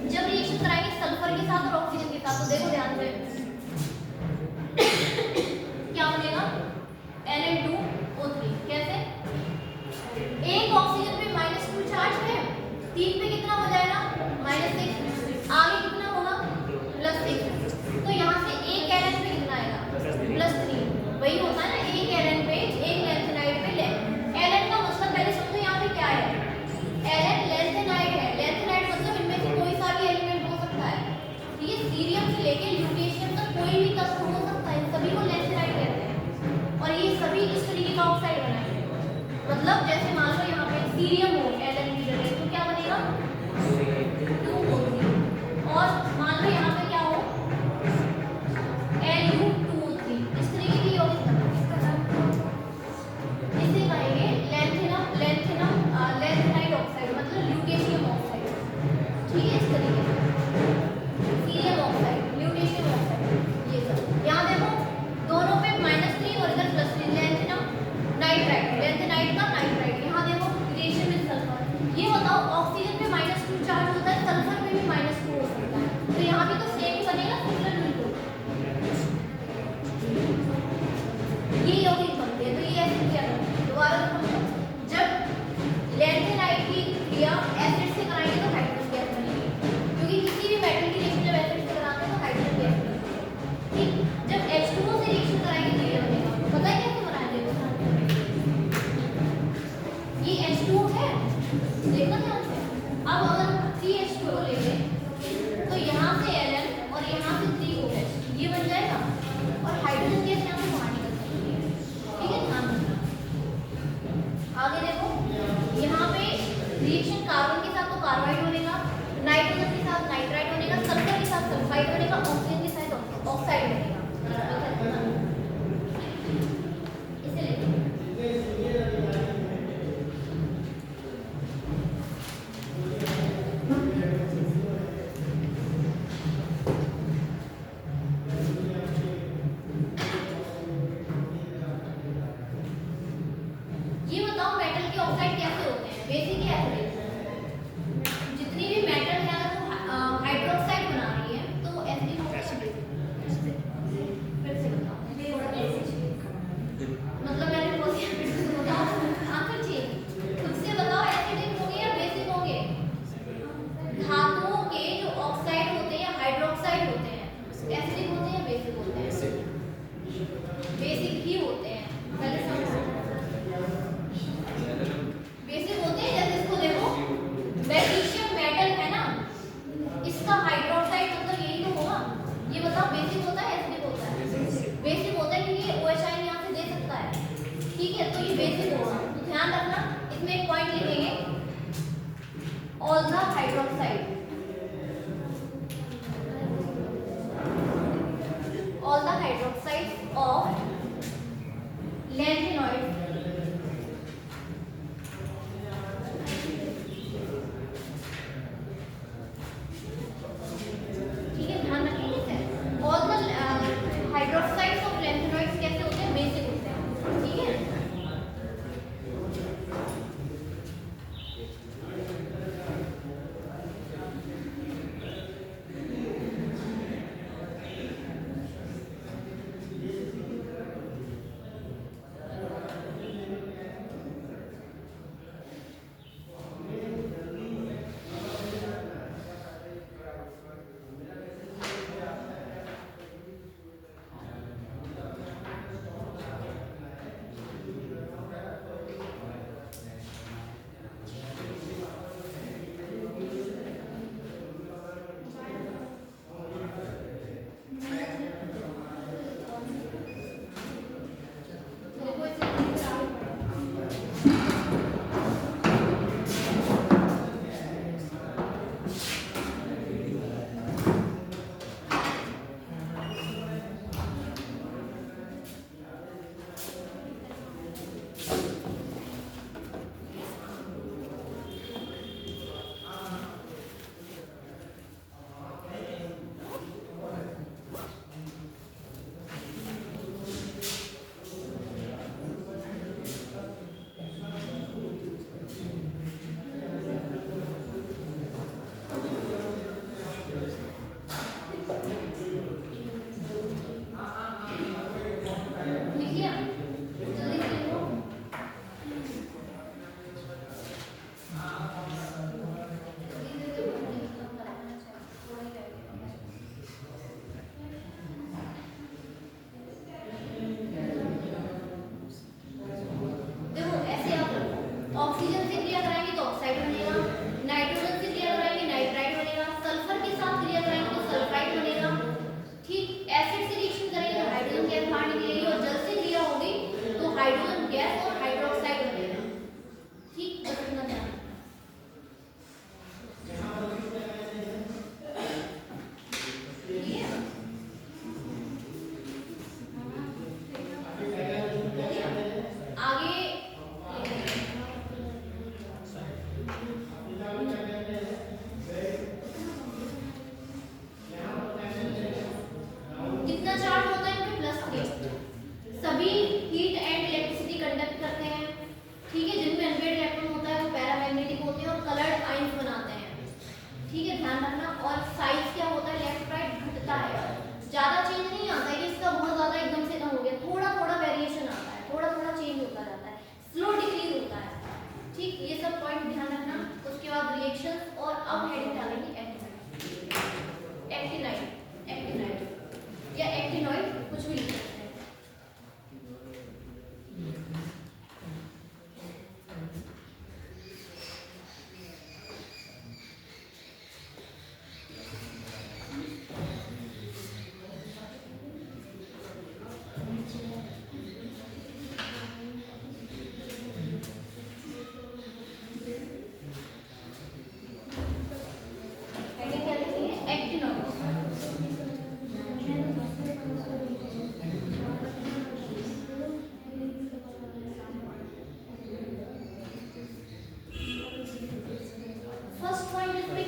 Speaker 1: जब रिएक्शन कराएंगे सल्फर के साथ और ऑक्सीजन के साथ तो देखो ध्यान से क्या बनेगा, Ln2O3। कैसे? एक ऑक्सीजन पे -2 चार्ज है, 3 पे कितना हो जाएगा, -6, आगे कितना होगा, +6। तो यहाँ से एक Ln पे कितना आएगा, +3। वही होता है ना, एक Ln पे, एक लैंथेनाइड पे Ln का मतलब पहले समझो यहाँ पे क्या है, Ln लैंथेनाइड है। लैंथेनाइड मतलब इनमें से कोई सा भी एलिमेंट हो सकता है, ठीक है। सीरियम से लेके ल्यूटेशियम तक कोई भी तत्व हो सकता है, सभी को लैंथेनाइड कहते हैं। और ये सभी इस तरीके का ऑक्साइड बनाएंगे, मतलब जैसे मान लो यहाँ पे सीरियम हो Ln की जगह तो क्या बनेगा, 2O3। और मान लो यहाँ पे क्या हो, Lu2O3। इस तरीके की यौगिक इसे कहेंगे लैंथेनाइड ऑक्साइड, मतलब ल्यूटेशियम ऑक्साइड, ठीक है। इस तरीके से सीरियम ऑक्साइड, ल्यूटेशियम ऑक्साइड, ये सब। यहाँ देखो दोनों पे -3 और इधर +3, लैंथेनाइड का नाइट्राइड। यहाँ देखो रिएक्शन विद सल्फर। ये बताओ ऑक्सीजन पे -2 चार्ज होता है, सल्फर पे भी -2 हो सकता है, तो यहाँ भी तो सेम ही बनेगा, सिमिलर बिल्कुल। ये यौगिक बनते हैं, तो ये ऐसे क्या करते हैं, दोबारा समझो। जब लैंथेनाइड की क्रिया एसिड से कराएंगे तो हाइड्रोजन गैस बनेगी, क्योंकि किसी भी मेटल की रिएक्शन जब एसिड से कराते हैं तो हाइड्रोजन गैस बनेगी, ठीक। जब H2O से रिएक्शन कराएंगे तो ये बनेगा। पता है कैसे बनाया, देखो ये H2O है, देखो ध्यान से। अब अगर 3H2O लेंगे तो यहाँ से Ln और यहाँ से 3OH, ये बन जाएगा, और हाइड्रोजन गैस यहाँ से बाहर निकल सकती है, ठीक है। ध्यान रखना आगे देखो, यहाँ पे रिएक्शन कार्बन के साथ तो कार्बाइड बनेगा, नाइट्रोजन के साथ नाइट्राइड बनेगा, सल्फर के साथ सल्फाइड बनेगा, ऑक्सीजन के साथ ऑक्साइड बनेगा। इसे लेते ये बताओ मेटल के ऑक्साइड कैसे होते हैं, बेसिक या एसिडिक? जितनी भी मेटल है अगर वो हाइड्रोक्साइड बना रही है तो वो एसिडिक होगा। फिर से बताओ, मतलब मैंने बताओ आंसर चाहिए, खुद से बताओ एसिडिक होंगे या बेसिक होंगे? धातुओं के जो ऑक्साइड होते हैं या हाइड्रोक्साइड होते हैं एसिडिक होते हैं या बेसिक होते हैं? बेसिक ही होते हैं। पहले समझो, बेसिक होते हैं। जैसे इसको देखो, मैग्नीशियम मेटल है ना, इसका हाइड्रोक्साइड मतलब यही तो होगा। ये बताओ बेसिक होता है एसिडिक होता है? बेसिक होता है क्योंकि ये OH आयन यहाँ से दे सकता है, ठीक है, तो ये बेसिक होगा। तो ध्यान रखना, इसमें एक पॉइंट लिखेंगे, all the hydroxide, all the hydroxides of lanthanoids ठीक है, ध्यान रखेंगे इसे। all the hydroxides of lanthanoids कैसे होते हैं? बेसिक होते हैं, ठीक है।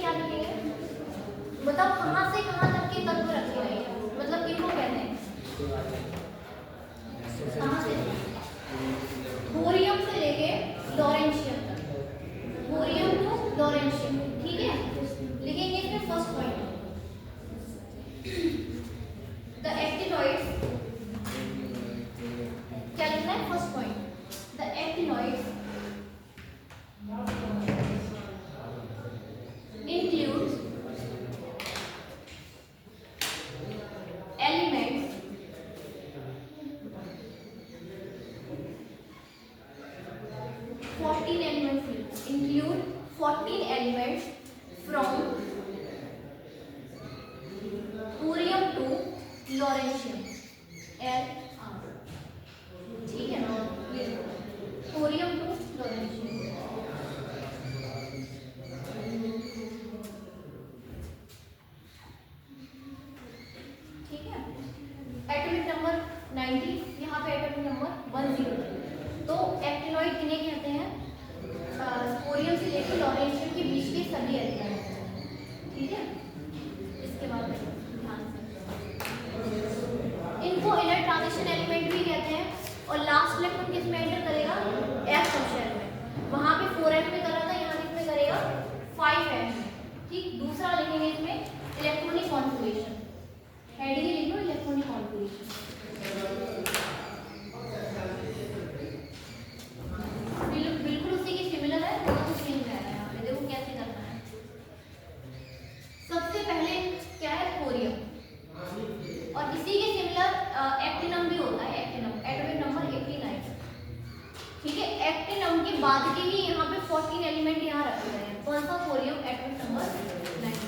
Speaker 1: क्या लिखेंगे? बताओ कहाँ से कहाँ तक के तत्व रखे गए हैं, मतलब किनको कहते हैं? कहाँ से? थोरियम से लेके लॉरेंशियम तक, थोरियम टू लॉरेंशियम, ठीक है। लिखेंगे इसमें फर्स्ट पॉइंट, द एक्टिनॉइड्स, क्या लिखना है first point? The actinoids includes elements include 14 elements from thorium to lawrencium, L R, ठीक है ना? ये थोरियम टू लॉरेंशियम, ठीक है। एटॉमिक नंबर 90, यहाँ पे एटॉमिक नंबर 10। तो एक्टिनॉइड किन्हें कहते हैं? थोरियम से लेकर लॉरेंशियम के बीच के सभी एलिमेंट्स, ठीक है। इसके बाद ध्यान से, इनको इनर ट्रांजिशन एलिमेंट भी कहते हैं। और लास्ट इलेक्ट्रॉन किस में एंटर करेगा? एफ सबशेल में। वहां पे 4f में कर रहा था, यहाँ किस में करेगा? 5f में, ठीक। दूसरा लिखेंगे इसमें इलेक्ट्रॉनिक कॉन्फिगरेशन, हेडिंग लिख लो इलेक्ट्रॉनिक कॉन्फिगरेशन। बिल्कुल उसी की सिमिलर है, बहुत कुछ चेंज है यहाँ पे, देखो कैसे करना है। सबसे पहले क्या है? थोरियम, और इसी के सिमिलर एक्टिनम भी होता है, एक्टिनम एटॉमिक नंबर 89, ठीक है। एक्टिनम के बाद के ही यहाँ पे 14 एलिमेंट यहाँ रखे गए हैं। कौन सा? Thorium, atomic number 9।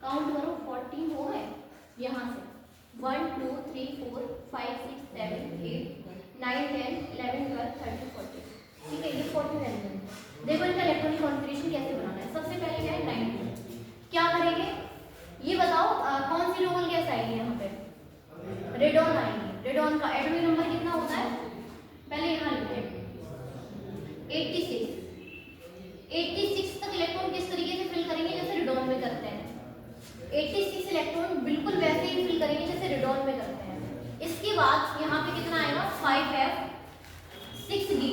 Speaker 1: काउंट करो, 14 हो गए यहाँ से, 1 2 3 4 5 6 7 8 9 10 11 12 13 14, ठीक है। ये 14 एलिमेंट। देखो इनका इलेक्ट्रॉनिक कॉन्फिगरेशन कैसे बनाना है। सबसे पहले क्या है? 90, क्या करेंगे ये बताओ? कौन सी नोबल गैस आएगी यहाँ पे? रेडॉन आएगी। रेडॉन का एटॉमिक नंबर कितना होता है? पहले यहाँ लिखते हैं 86 तक इलेक्ट्रॉन किस तरीके से फिल करेंगे? जैसे रेडॉन में करते हैं। 86 इलेक्ट्रॉन बिल्कुल वैसे ही फिल करेंगे जैसे रेडॉन में करते हैं। इसके बाद यहाँ पे कितना आएगा? 5f 6d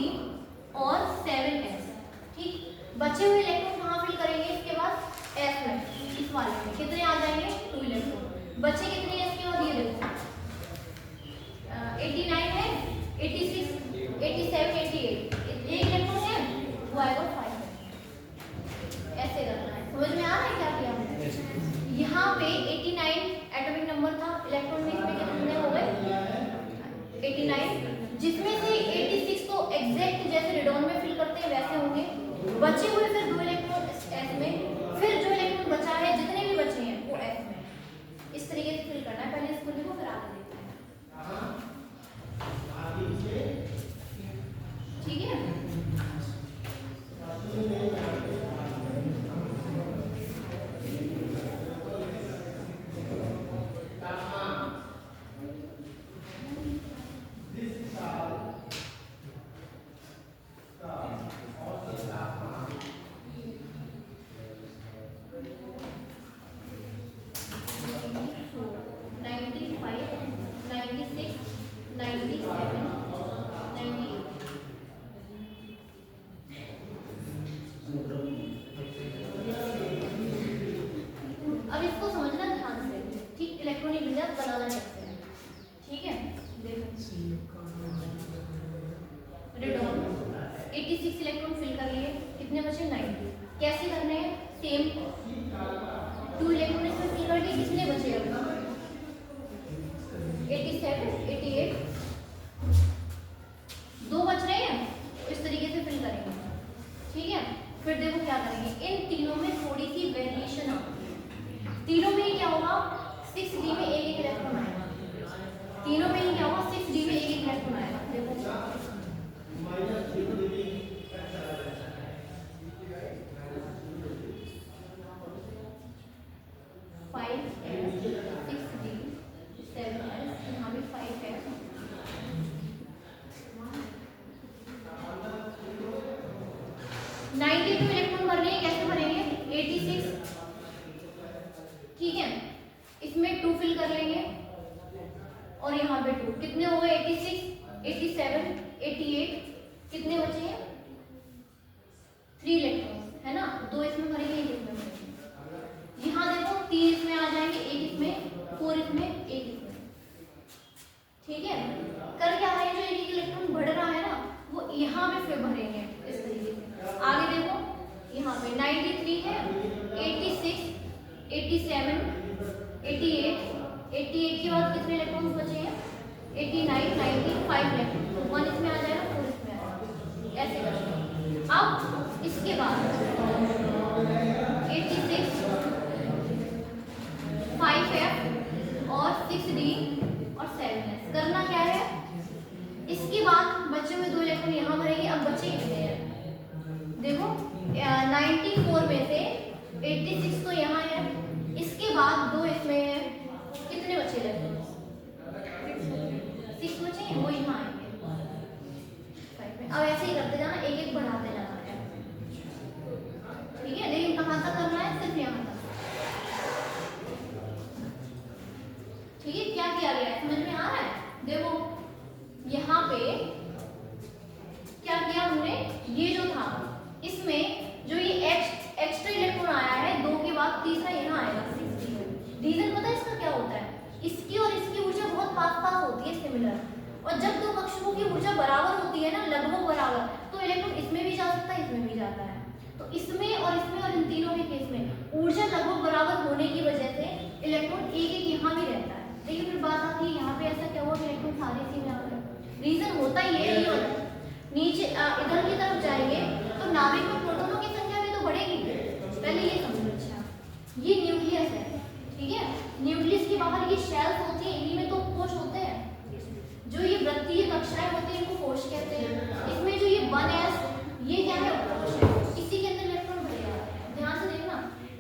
Speaker 1: और 7s, ठीक। बचे हुए इलेक्ट्रॉन कहाँ फिल करेंगे? इसके बाद s में, इस वाले में कितने आ जाएंगे? 2 इलेक्ट्रॉन। बचे कितने हैं इसके बाद? ये देखो 89 है, 86 87 88, एक इलेक्ट्रॉन है वो आएगा 5। ऐसे करना है, समझ में आ रहा है क्या किया हमने? यहाँ पे 89 एटॉमिक नंबर था, इलेक्ट्रॉन में कितने हो गए? 89, जिसमें से 86 तो एग्जैक्ट जैसे रेडॉन में फिल करते हैं वैसे होंगे। बचे हुए फिर 2 इलेक्ट्रॉन एस में, फिर जो इलेक्ट्रॉन बचा है, जितने भी बचे हैं वो एस में। इस तरीके से फिल करना है। पहले इसको लिखो फिर आगे देखते हैं, ठीक है। अब इसको समझना ध्यान से, ठीक। इलेक्ट्रॉनिक विन्यास बनाना कैसे है, ठीक है। देखो रेडॉन 86 इलेक्ट्रॉन फिल कर लिए, कितने बचे? 90। कैसे करने हैं? सेम 2 इलेक्ट्रॉन इसमें फिल कर लिए, कितने बचे? अब 87 88, 2 बच रहे हैं, इस तरीके से फिल करेंगे, ठीक है। फिर देखो क्या करेंगे, इन तीनों में थोड़ी सी वेरिएशन आती है। तीनों में ही क्या होगा? 6d में एक इलेक्ट्रॉन आएगा। तीनों में ही क्या होगा? 6d में एक इलेक्ट्रॉन आएगा। देखो 92 इलेक्ट्रॉन भरने हैं, कैसे भरेंगे? 86, ठीक है, इसमें 2 फिल कर लेंगे और यहाँ पे 2, कितने हो गए? 86, 87, 88, कितने बचे हैं? 3 इलेक्ट्रॉन, है ना? 2 इसमें भरेंगे, 1 इसमें भरेंगे। यहाँ देखो 3 इसमें आ जाएंगे, 1 इसमें, 4 इसमें, 1 इसमें, ठीक है। कर क्या रहे हैं, जो एक इलेक्ट्रॉन बढ़ रहा है ना, वो यहाँ पे फिर भरेंगे इस तरीके से। आगे देखो यहाँ पे 93 है, 86, 87, 88, 88 के बाद कितने इलेक्ट्रॉन्स बचे हैं? 89, 90, 5 इलेक्ट्रॉन, तो 1 इसमें आ जाएगा, 4 इसमें आ जाएगा, ऐसे करके। अब इसके बाद 86, 5F और 6D और 7S करना क्या है? इसके बाद बचे हुए 2 इलेक्ट्रॉन यहाँ भरेंगे। अब बचे कितने हैं देखो, 94 में से 86 तो यहाँ है, इसके बाद 2 इसमें है, कितने बचे इलेक्ट्रॉन? 6 बचे हैं, वो यहाँ आएंगे 5 में। अब ऐसे ही करते जाना, एक एक बढ़ाते जाना है, ठीक है। लेकिन कहाँ तक करना है? सिर्फ यहाँ तक, ठीक है। क्या किया गया है, समझ में आ रहा है? देखो यहाँ पे क्या किया हमने, ये जो था इसमें जो ये एक्स्ट्रा इलेक्ट्रॉन आया है, 2 के बाद तीसरा यहाँ आएगा 60। रीजन पता है इसका क्या होता है? इसकी और इसकी ऊर्जा बहुत पास होती है, सिमिलर, और जब 2 कक्षकों की ऊर्जा बराबर होती है ना, लगभग बराबर, तो इलेक्ट्रॉन इसमें भी जा सकता है, इसमें भी जाता है। तो इसमें और इन तीनों के केस में ऊर्जा लगभग बराबर होने की वजह से इलेक्ट्रॉन एक यहाँ भी रहता है। लेकिन फिर बात आती है यहाँ पे ऐसा क्या हुआ कि इलेक्ट्रॉन सारे इसी में आ गए? रीजन होता ही है ये होता है। नीचे इधर की तरफ जाएंगे तो नाभिक में प्रोटॉनों की संख्या भी तो बढ़ेगी। पहले ये समझो। अच्छा, ये न्यूक्लियस है, ठीक है। न्यूक्लियस के बाहर ये शेल्स होती है, इन्हीं में तो कोश होते हैं। जो ये वृत्तीय कक्षाएं होती हैं इनको कोश कहते हैं। इसमें जो ये 1s ये क्या है? कोश है। इसी के अंदर इलेक्ट्रॉन भरे जाते हैं। ध्यान से देखना,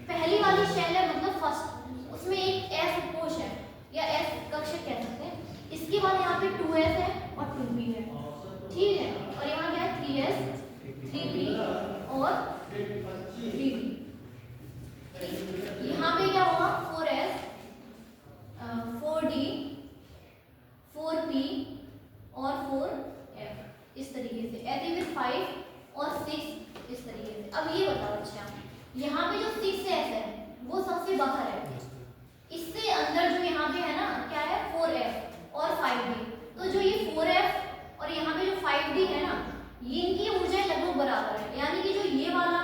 Speaker 1: पहली वाली शेल है मतलब फर्स्ट, उसमें एक s कोश है या s कक्षक कह सकते हैं। इसके बाद यहाँ पे 2s है और 2p है, ठीक है। और यहाँ क्या है? 3s, 3p और 3p। यहाँ पे क्या होगा? 4s, 4d, 4p और 4f, इस तरीके से। ऐसे फिर 5 और 6 इस तरीके से। अब ये बताओ, अच्छा यहाँ पे जो 6s है वो सबसे बाहर है, इससे अंदर जो यहाँ पे है ना क्या है? 4f और 5d। तो जो ये 4f और यहाँ पे जो 5d है ना, ये इनकी ऊर्जा लगभग बराबर है, यानी कि जो ये वाला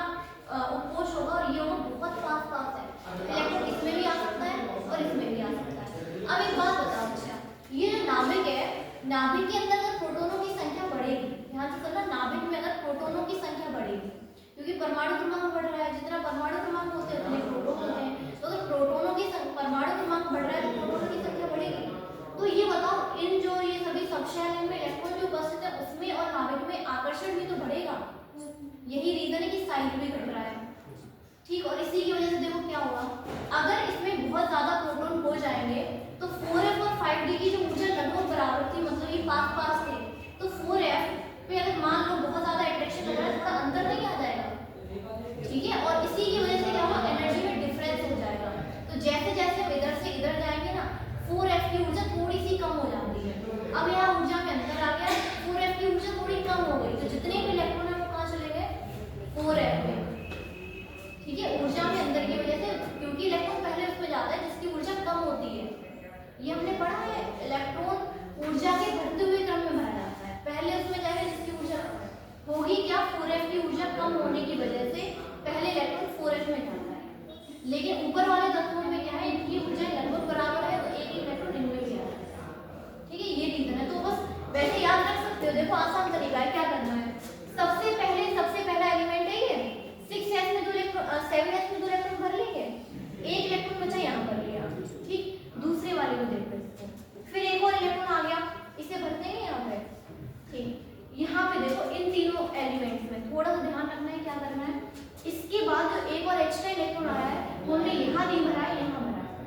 Speaker 1: उपकोष होगा और ये होगा बहुत पास है। इलेक्ट्रॉन इसमें भी आ सकता है और इसमें भी आ सकता है। अब एक बात बताओ, अच्छा ये जो नाभिक है, नाभिक के अंदर अगर प्रोटॉनों की संख्या बढ़ेगी, ध्यान से सुनना, नाभिक में अगर प्रोटॉनों की संख्या बढ़ेगी, क्योंकि परमाणु क्रमांक बढ़ रहा है, जितना परमाणु क्रमांक होते हैं उतने प्रोटॉन होते हैं। तो अगर प्रोटॉनों की परमाणु क्रमांक बढ़ रहा है तो प्रोटॉनों की संख्या बढ़ेगी। तो ये बताओ, इन जो ये सभी सबशेल में इलेक्ट्रॉन जो उपस्थित है उसमें और नाभिक में आकर्षण भी तो बढ़ेगा। यही रीजन है कि साइज भी घट रहा है, ठीक। और इसी की वजह से देखो क्या होगा, अगर इसमें बहुत ज्यादा प्रोटॉन हो जाएंगे तो 4f और 5d की जो ऊर्जा लगभग बराबर थी, मतलब ये पास थे, तो 4f पे अगर मान लो बहुत ज्यादा अट्रैक्शन लग रहा है, थोड़ा अंदर नहीं आ जाएगा, ठीक है। और इसी की वजह से क्या होगा? एनर्जी में डिफरेंस हो जाएगा। तो जैसे जैसे हम इधर से इधर जाएंगे ना, 4f की ऊर्जा थोड़ी सी कम हो जाती है। अब यहाँ ऊर्जा में अंतर आ गया, 4f की ऊर्जा थोड़ी कम हो गई, तो जितने भी इलेक्ट्रॉन है वो कहाँ चले गए? 4f में, ठीक है। ऊर्जा में अंदर की वजह से, क्योंकि इलेक्ट्रॉन पहले उसमें जाता है जिसकी ऊर्जा कम होती है। ये हमने पढ़ा है, इलेक्ट्रॉन ऊर्जा के बढ़ते हुए क्रम में भरा जाता है, पहले उसमें जाएगा जिसकी ऊर्जा होगी क्या? 4f की ऊर्जा कम होने की वजह से पहले इलेक्ट्रॉन 4f में जाता है। लेकिन ऊपर वाले तत्वों में क्या है? इनकी ऊर्जा लगभग बराबर है, तो एक इलेक्ट्रॉन इनमें भी आ जाता है, ठीक है। ये रीजन है। तो बस वैसे याद रख सकते हो, देखो आसान तरीका है। क्या करना है? सबसे पहला एलिमेंट है ये 6s में 2 इलेक्ट्रॉन, 7s में 2 इलेक्ट्रॉन भर लेंगे, एक इलेक्ट्रॉन बचा यहाँ भर लिया, ठीक। दूसरे वाले को देखो इसको, फिर एक और इलेक्ट्रॉन आ गया, इसे भरते हैं यहाँ पे, ठीक। यहाँ पे देखो इन तीनों एलिमेंट्स में थोड़ा सा ध्यान रखना है, क्या करना है। इसके बाद जो एक और एक्स्ट्रा इलेक्ट्रॉन आया है वो हमने यहाँ नहीं भरा है, यहाँ भरा है।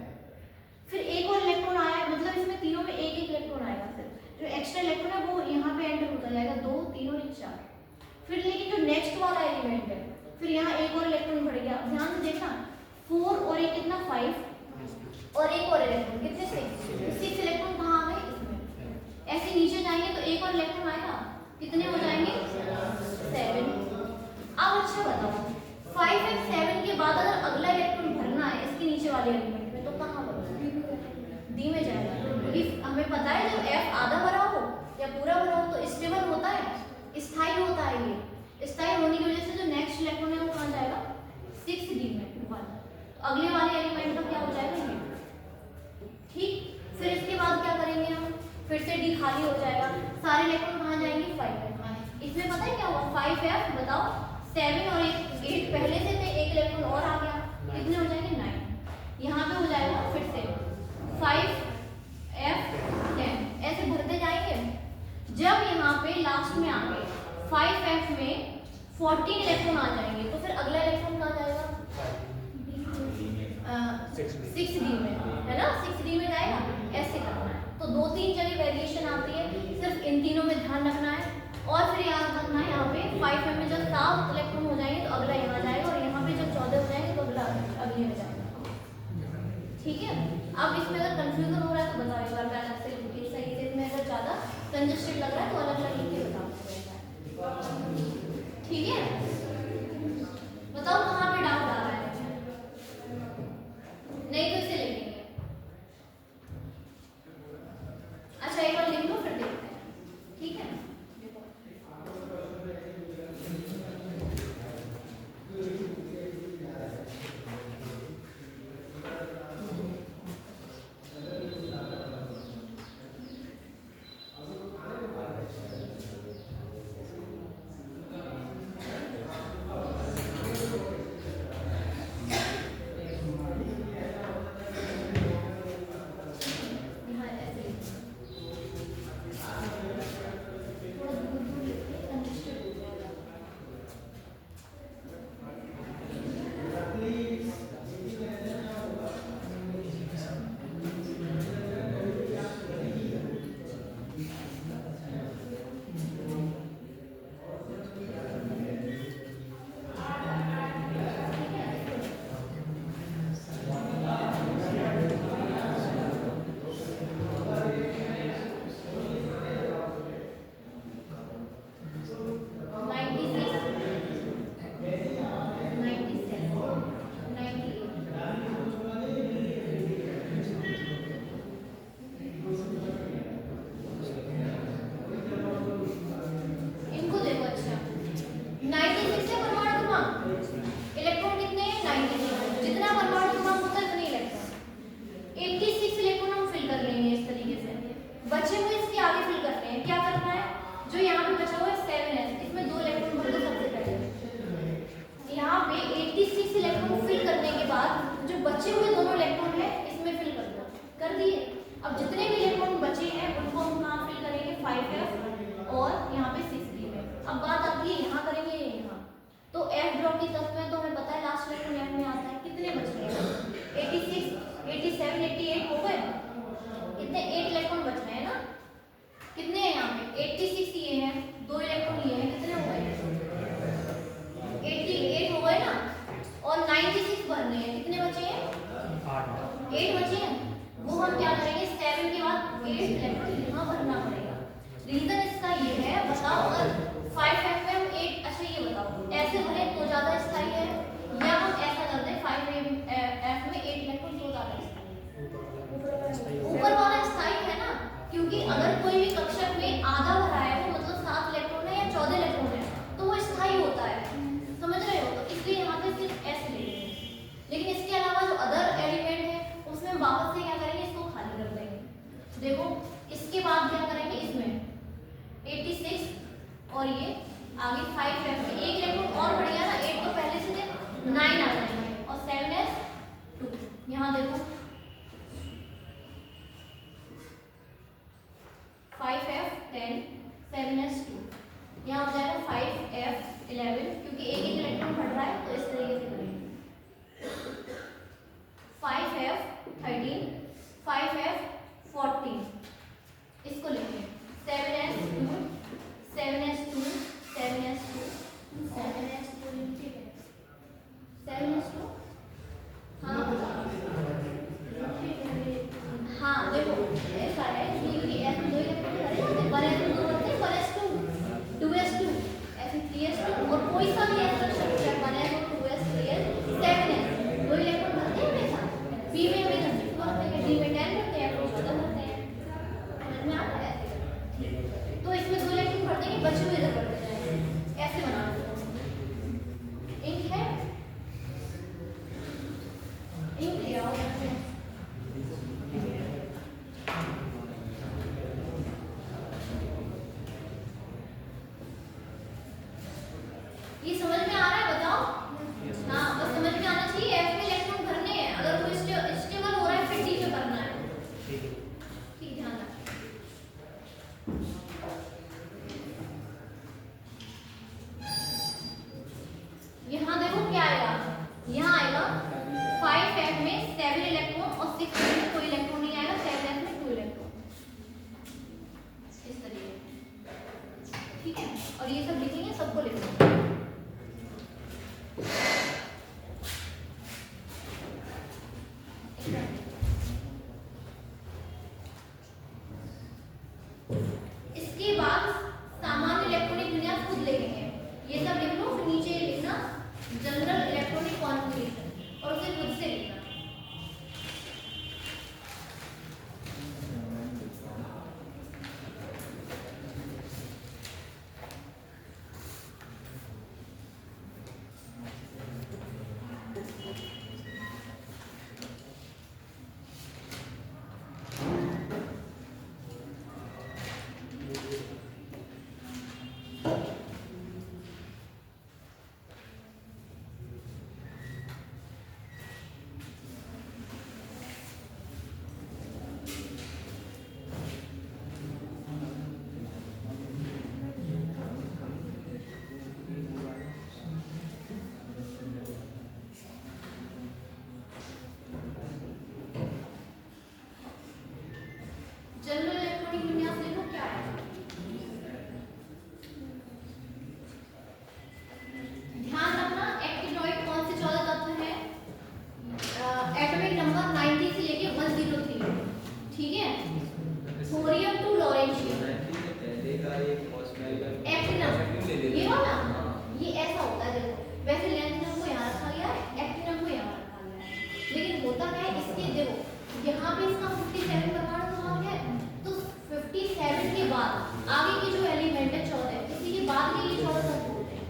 Speaker 1: फिर एक और इलेक्ट्रॉन आया है, मतलब इसमें तीनों में एक इलेक्ट्रॉन आएगा। फिर जो एक्स्ट्रा इलेक्ट्रॉन है वो यहाँ पे एंटर होता जाएगा, 2, 3 और 4। फिर लेकिन जो नेक्स्ट वाला एलिमेंट है, फिर यहाँ एक और इलेक्ट्रॉन बढ़ गया, ध्यान से देखना 4 और एक कितना 5 और एक और इलेक्ट्रॉन कितने 6 इलेक्ट्रॉन कहाँ आ गए इसमें। ऐसे नीचे जाएंगे तो एक और इलेक्ट्रॉन आएगा, कितने हो जाएंगे 7। अब अच्छा बताओ 5f7 के बाद अगर अगला इलेक्ट्रॉन भरना है इसके नीचे वाले एलिमेंट में तो कहाँ भरोगे, डी में जाएगा, क्योंकि हमें पता है जब f आधा भरा हो या पूरा भरा हो तो स्टेबल होता है, स्थायी होता है। ये स्थायी होने की वजह से जो नेक्स्ट इलेक्ट्रॉन है वो कहाँ जाएगा 6d में 1, तो अगले वाले एलिमेंट का क्या हो जाएगा ये, ठीक। फिर इसके बाद क्या करेंगे हम, फिर से डी खाली हो जाएगा, सारे इलेक्ट्रॉन कहाँ जाएंगे 5f। इसमें पता है क्या हुआ 5f बताओ 7 और 8 पहले से थे, एक इलेक्ट्रॉन और आ गया, कितने हो जाएंगे 9। यहाँ पे हो जाएगा फिर से 5f10, ऐसे भरते जाएंगे। जब यहाँ पे लास्ट में आ गए 5f में 14 इलेक्ट्रॉन आ जाएंगे तो फिर अगला इलेक्ट्रॉन कहाँ जाएगा 6d में, है ना, 6d में जाएगा। ऐसे करना है, तो 2-3 जगह वेरिएशन आती है, सिर्फ इन तीनों में ध्यान रखना है। और फिर याद रखना है यहाँ पे 5f में जब 7 इलेक्ट्रॉन हो जाएंगे तो अगला यहाँ जाएगा, और यहाँ पे जब 14 हो जाएंगे तो अगला अगले में जाएगा, ठीक है। अब इसमें अगर कंफ्यूजन हो रहा है तो बताओ एक बार, मैं अलग से लिखिए सही से, इसमें अगर ज़्यादा कंजस्टेड लग रहा है तो अलग अलग लिख के बताओ, ठीक है। बताओ कहाँ पे डाउट आ रहा है, नहीं तो इसे लिखेंगे। अच्छा एक बार लिख लो फिर देखते हैं, ठीक है। अब जितने भी इलेक्ट्रॉन बचे हैं उनको हम कहाँ फिल करेंगे 5f और यहाँ पे 6d में। अब बात आती है यहाँ करेंगे यहाँ, तो f ड्रॉप की तत्व में तो हमें पता है लास्ट इलेक्ट्रॉन f में आता है, कितने बच रहे हैं 86 87 88 हो गए, कितने 8 इलेक्ट्रॉन बच रहे हैं ना, कितने हैं यहाँ पे 86 ये हैं, 2 इलेक्ट्रॉन ये हैं, कितने हो गए 88 हो गए ना, और 96 भरने हैं, कितने बचे हैं 8 बचे हैं। वो हम क्या करेंगे 7 के बाद 8 इलेक्ट्रॉन यहाँ भरना पड़ेगा। रीजन इसका ये है, बताओ अगर 5f में हम 8, अच्छा ये बताओ ऐसे भरे तो ज्यादा स्थायी है या हम ऐसा करते हैं 5f में 8 इलेक्ट्रॉन तो ज्यादा स्थायी, ऊपर वाला स्थायी है ना, क्योंकि अगर कोई भी कक्षक में आधा भरा है वो मतलब 7 इलेक्ट्रॉन है या 14 इलेक्ट्रॉन है तो वो स्थायी होता है, समझ रहे हो, तो इसलिए यहाँ पे सिर्फ s लेंगे। लेकिन इसके अलावा जो अदर एलिमेंट है उसमें वापस से क्या करेंगे, इसको खाली कर देंगे। देखो इसके बाद क्या करेंगे, इसमें 86 और ये आगे 5f में एक इलेक्ट्रॉन और बढ़ गया ना, 8 तो पहले से थे 9 आ जाएंगे और 7s2। यहाँ देखो 5f10 7s2, यहाँ हो जाएगा 5f11 क्योंकि एक एक इलेक्ट्रॉन बढ़ रहा है तो इस तरीके से करेंगे 5f13 5f14, इसको लिखें 7s2 7s2 7s2 बचे हुए इधर बढ़ते जाएंगे। ऐसे बना दो। इंक है, इंक ले आओ। ये समझ में आ रहा है? बताओ। हाँ, बस समझ में आना चाहिए। F में इलेक्ट्रॉन भरने हैं, अगर कोई स्टेबल हो रहा है फिर D में भरना है। ठीक, ध्यान रखना। यहाँ देखो क्या आएगा, यहाँ आएगा 5F में 7 इलेक्ट्रॉन और 6 में कोई इलेक्ट्रॉन नहीं आएगा, 7F में 2 इलेक्ट्रॉन, इस तरीके। ठीक है, और ये सब लिखेंगे, सबको लिखेंगे। इसके बाद सामान्य इलेक्ट्रॉनिक विन्यास खुद लिखेंगे। ये सब लिख लो, फिर नीचे लिखना जनरल इलेक्ट्रॉनिक कॉन्फ़िगरेशन और उसे खुद से लिखना। जनरल इलेक्ट्रॉनिक विन्यास देखो क्या है। ध्यान रखना, एक्टिनॉइड कौन से 14 तत्व हैं? एटॉमिक नंबर 90 से लेके 103। ठीक है, थोरियम टू लॉरेंशियम। एक्टिनम ये वाला, ये ऐसा होता है। देखो वैसे लैंथियम को यहाँ रखा गया है, एक्टिनम को यहाँ रखा गया है, लेकिन होता क्या है इसके, देखो यहाँ पे इसका 57 परमाणु क्रमांक है, तो 57 के बाद आगे के जो एलिमेंट है 14, इसी के बाद के ये 14 तत्व होते हैं,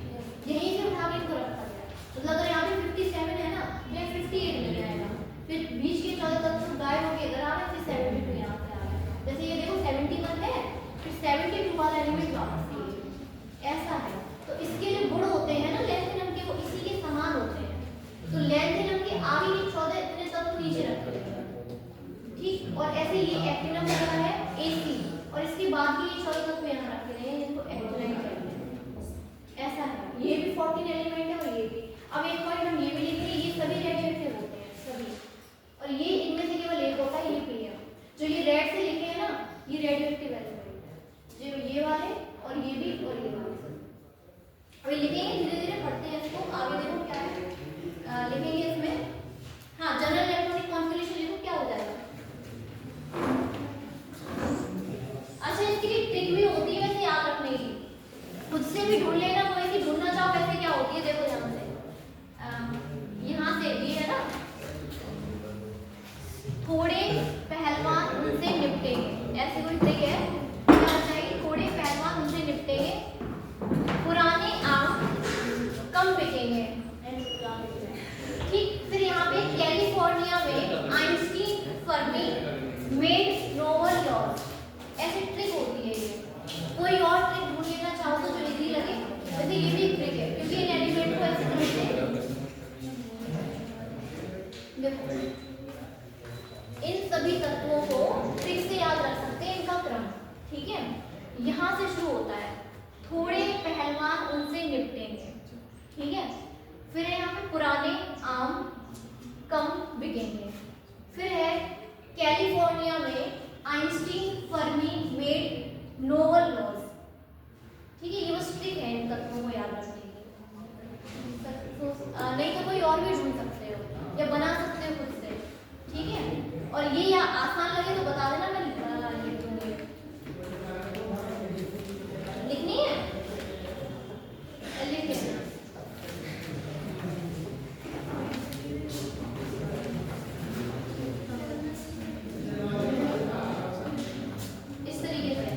Speaker 1: यहीं से उठा के इनको रखा गया है। मतलब अगर यहाँ पे 57 है ना, ये 58 मिल जाएगा, फिर बीच के 14 तत्व गायब होके इधर आ रहे, फिर 72 यहाँ पे आ गया। जैसे ये देखो 71 है, फिर 72 वाला एलिमेंट वापस ये ऐसा है। तो इसके जो गुण होते हैं ना लैंथियम के, वो इसी के समान होते हैं। तो लैंथियम के आगे के 14 इतने तत्व नीचे रखे गए। ठीक, और ऐसे ये एक्टिनम हो रहा है AC, और इसके बाद भी ये 14 तत्व यहाँ रखे गए हैं जिनको एक्टिनाइड कहते हैं। ऐसा है, ये भी 14 एलिमेंट है और ये भी। अब एक पॉइंट हम ये भी लिख रहे हैं, ये सभी रेडियोएक्टिव होते हैं सभी, और ये इनमें से केवल एक होता है, ये प्रियम। जो ये रेड से लिखे हैं ना, ये रेडियोएक्टिव एलिमेंट है, जो ये वाले और ये भी और ये वाले। अभी लिखेंगे, धीरे धीरे पढ़ते हैं इसको। आगे देखो क्या है, लिखेंगे इसमें। हाँ, जनरल इलेक्ट्रॉनिक कॉन्फ़िगरेशन लिखो, क्या हो जाएगा। अच्छा, इसके लिए ट्रिक भी होती है वैसे याद रखने की, खुद से भी ढूंढ लेना, कोई सी ढूंढना चाहो वैसे क्या होती है। देखो यहाँ से ये है ना, थोड़े पहलवान उनसे निपटेंगे, ऐसी कोई ट्रिक है। क्या चाहिए, थोड़े पहलवान उनसे निपटेंगे, पुराने आम कम बिकेंगे। ठीक, फिर यहाँ पे कैलिफोर्निया में Einstein Fermi made Nobel laws, ऐसी ट्रिक होती है ये। कोई और ट्रिक ढूंढ लेना चाहो तो जो इजी लगे, वैसे ये भी एक ट्रिक है, क्योंकि इन एलिमेंट को ऐसे तरह से देखो, इन सभी तत्वों को ट्रिक से याद रख सकते हैं, इनका क्रम। ठीक है, यहाँ से शुरू होता है, थोड़े पहलवान उनसे निपटेंगे। ठीक है, फिर है यहाँ पे पुराने आम कम बिकेंगे, फिर है कैलिफोर्निया में Einstein Fermi made Nobel laws. ठीक है, ये बस ट्रिक है इन तत्वों को याद रखने की। नहीं तो कोई और भी ढूंढ सकते हो या बना सकते हो खुद से। ठीक है, और ये या आसान लगे तो बता देना, मैं लिख दूंगी। लिखनी है, लिख देना। इस तरीके से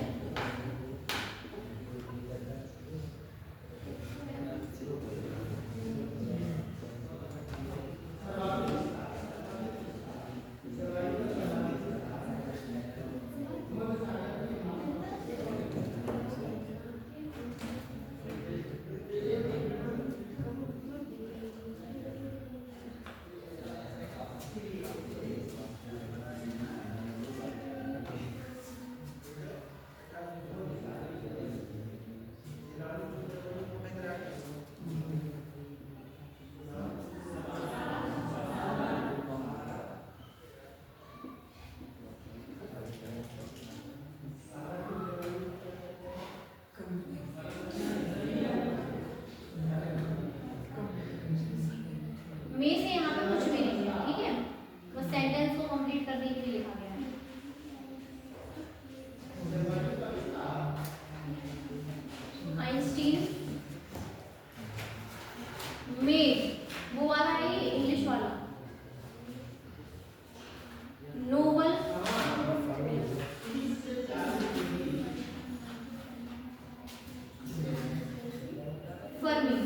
Speaker 1: फर्मी,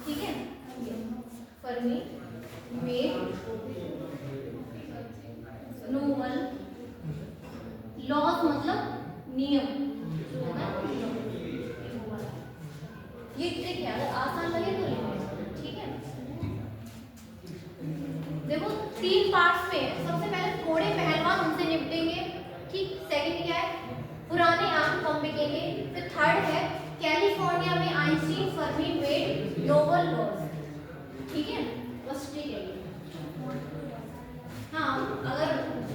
Speaker 1: ठीक है, फर्मी मेड नोबल लॉज मतलब नियम, जो होता है वो वाला। ये ट्रिक है, अगर आसान लगे तो लिखें, ठीक है। देखो 3 पार्ट्स में, सबसे पहले थोड़े पहलवान उनसे निपटेंगे, ठीक। सेकंड क्या है, पुराने आम कम बिकेंगे। फिर थर्ड है कैलिफोर्निया में Einstein Fermi made Nobel laws, ठीक है, बस ठीक है। हाँ, अगर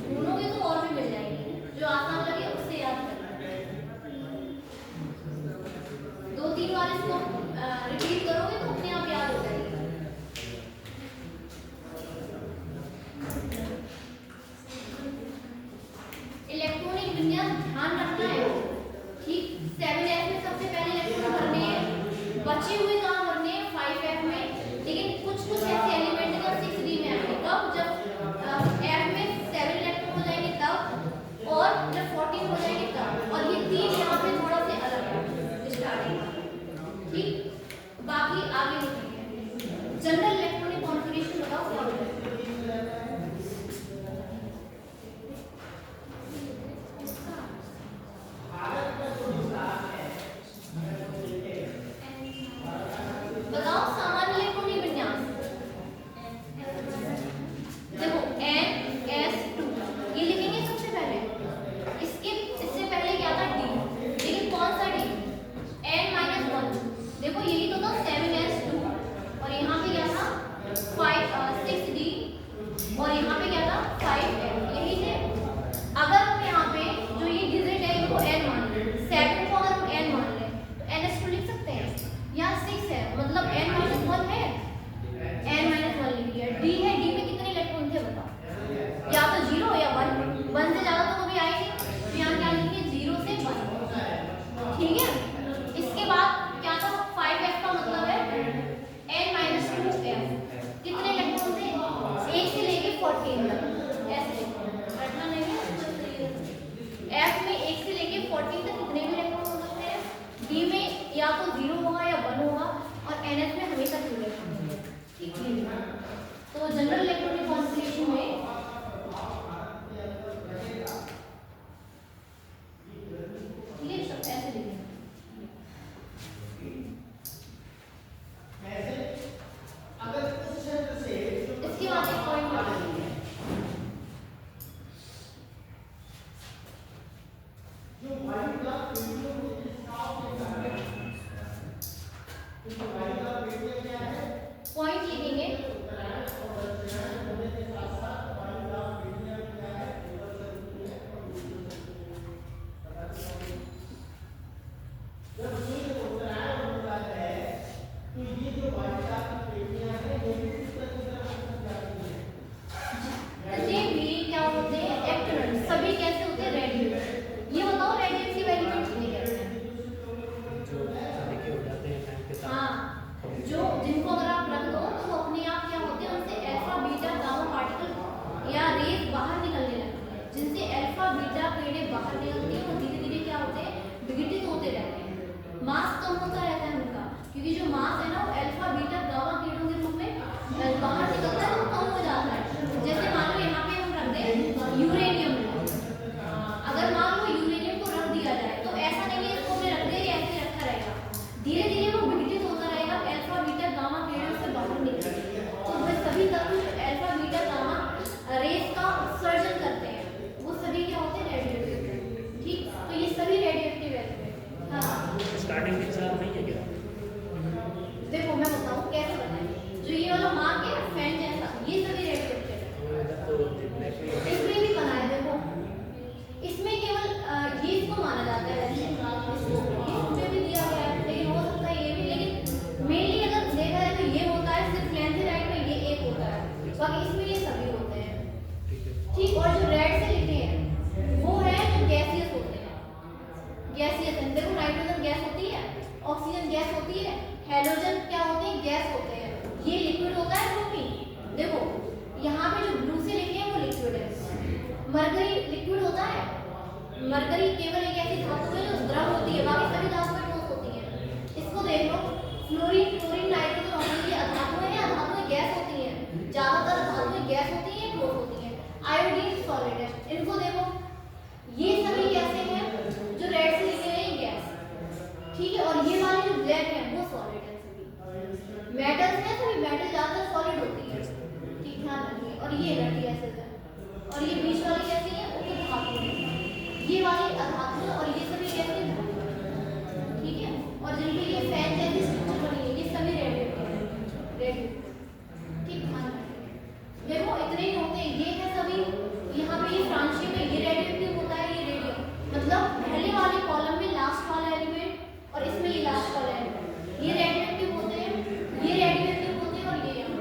Speaker 1: ढूंढोगे तो और भी मिल जाएंगे, जो आसान लगे उससे याद करना। 2-3 बार इसको रिपीट करोगे तो अपने आप याद हो जाएगी। इलेक्ट्रॉनिक विन्यास ध्यान रखना है, ठीक। 7F में सबसे पहले इलेक्ट्रॉन भरने हैं, बचे हुए काम भरने हैं 5F में, लेकिन कुछ ऐसे एलिमेंट का 6D में आएंगे। कब? जब F में 7 इलेक्ट्रॉन हो जाएंगे तब, और जब 14 हो जाएंगे तब। और ये 3 यहाँ पे थोड़ा से अलग है स्टार्टिंग, ठीक। बाकी आगे लिखेंगे। जनरल इलेक्ट्रॉनिक कॉन्फ़िगरेशन बताओ क्या होता है। बताओ सामान्य इलेक्ट्रॉनिक विन्यास। देखो NS2 ये लिखेंगे सबसे पहले। इससे पहले क्या था D, लेकिन कौन सा D? N-1। देखो यही तो था 7S2, और यहाँ पे क्या था 6D, और यहाँ पे क्या था 5F, यही थे। अगर हम यहाँ पे जो ये डिजिट है इनको N मान लें, 7 को अगर हम N मान लें तो NS2 लिख सकते हैं। यहाँ 6 है मतलब N-1 है, N-1 लिख दिया। D है, D में कितने इलेक्ट्रॉन थे बताओ, या तो 0 या 1, 1 से ज़्यादा तो कभी आएंगे, तो यहाँ क्या लिखेंगे 0 से 1, ठीक है। इसके बाद क्या था 5F का मतलब है N-2F, कितने इलेक्ट्रॉन थे 1 से लेके 14 तक, ऐसे रखना नहीं है। F में 1 से लेके 14 तक कितने भी इलेक्ट्रॉन हो सकते हैं। D में या तो 0 होगा या 1 होगा, और NS में हमेशा 2 इलेक्ट्रॉन होंगे, ठीक है। तो जनरल इलेक्ट्रॉनिक कॉन्फ़िगरेशन में ठीक है, सब ऐसे लिखेंगे। इसके बाद एक पॉइंट लिखेंगे, पॉइंट लिखेंगे। जितने भी क्या होते हैं इलेक्ट्रॉन, सभी कैसे होते हैं रेडिएटिव। ये बताओ रेडिएटिव एलिमेंट कितने कहते हैं। हाँ, जो जिनको अगर आप रख दो तो वो अपने आप क्या होते हैं, उनसे अल्फा बीटा गामा पार्टिकल या रेस बाहर निकलने लगती है। जिनसे अल्फा बीटा किरणें बाहर निकलती हैं वो धीरे धीरे क्या होते हैं, विघटित होते रहते हैं। मास कम होता रहता है उनका, क्योंकि जो मास है ना वो अल्फा बीटा गामा किरणों के रूप में बाहर निकलता है, वो कम हो जाता है। जैसे मान लो यहाँ पे हम रख दें यूरेनियम, अगर मान लो यूरेनियम को रख दिया जाए तो ऐसा नहीं है इसको हमने रख दिया ऐसे रखा रहेगा, धीरे धीरे वो विघटित होता रहेगा, अल्फा बीटा गामा किरणें से बाहर निकलेंगे। तो वे सभी तत्व अल्फा बीटा गामा रेस का उत्सर्जन करते हैं, वो सभी क्या होते हैं रेडियोएक्टिव, ठीक। तो ये सभी रेडियोएक्टिव एलिमेंट। हाँ,
Speaker 3: स्टार्टिंग में एग्जाम नहीं है क्या?
Speaker 1: देखो मैं बताऊँ कैसे बनाएं। जो ये वाला मार्क है फैन जैसा, ये सभी रेडियोएक्टिव है। इसमें भी बनाए, देखो इसमें केवल ये इसको माना जाता है, वैसे इसमें भी दिया गया है, लेकिन हो सकता है ये भी, लेकिन मेनली अगर देखा जाए तो ये होता है सिर्फ लेंथेराइट में ये एक होता है, बाकी इसमें ये सभी होते हैं, ठीक। और जो रेड से लिखे हैं वो है जो गैसियस होते हैं, गैसियस है। देखो नाइट्रोजन गैस होती है, ऑक्सीजन गैस होती है, हेलोजन क्या होते हैं, गैस होते हैं। ये लिक्विड होता है प्रोटीन। देखो यहाँ पे जो ब्लू से लिखे हैं वो लिक्विड है। मरकरी लिक्विड होता है, मरकरी केवल एक ऐसी धातु है जो द्रव होती है, बाकी सभी धातुएं ठोस होती हैं। इसको देख लो, फ्लोरीन, क्लोरीन ठीक है। और ये वाले जो ब्लैक है वो सॉलिड है सभी। मेटल्स हैं सभी, मेटल ज्यादातर सॉलिड होती है, ठीक, ध्यान रखिए। और ये एनर्जी एसिड है, और ये बीच वाली कैसी है, वो धातु है। ये वाली अधातु है और ये सभी कैसे हैं, ठीक है। और जिनके ये फैन जैसी स्ट्रक्चर बनी है ये सभी रेडियोएक्टिव है, रेडियोएक्टिव, ठीक, ध्यान रखिए। देखो इतने ही होते हैं, ये है सभी। यहाँ पे ये फ्रांशियम में ये रेडियोएक्टिव होता है, ये रेडियम, मतलब पहले वाले कॉलम में लास्ट वाला एलिमेंट और इसमें ये लास्ट वाला एलिमेंट, ये रेडियोएक्टिव होते हैं, ये रेडियोएक्टिव होते हैं, और ये यहाँ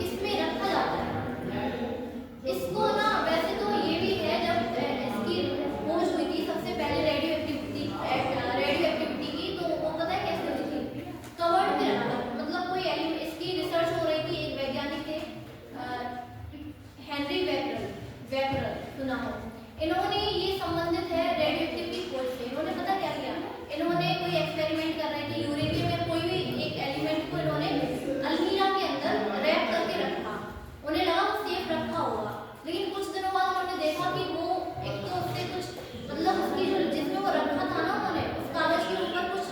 Speaker 1: इसमें रखा जाता है इसको ना। वैसे तो ये भी है, जब इसकी खोज हुई थी सबसे पहले रेडियोएक्टिविटी की, तो वो पता है कैसे हुई थी, कवर्ड में रखा, मतलब कोई एलिमेंट, इसकी रिसर्च हो रही थी, एक वैज्ञानिक थे हेनरी वेबरल, सुना हो, इन्होंने ये संबंधित है रेडियोएक्टिव की खोज से। इन्होंने पता क्या किया, इन्होंने कोई एक्सपेरिमेंट कर रहे थे, यूरेनियम में कोई भी एक एलिमेंट को इन्होंने अलमीरा के अंदर रैप करके रखा, उन्हें लगा वो सेफ रखा होगा, लेकिन कुछ दिनों बाद उन्होंने देखा कि वो एक तो उससे कुछ, मतलब उसकी जो जिसमें वो रखा था ना, उन्होंने उस कागज के ऊपर कुछ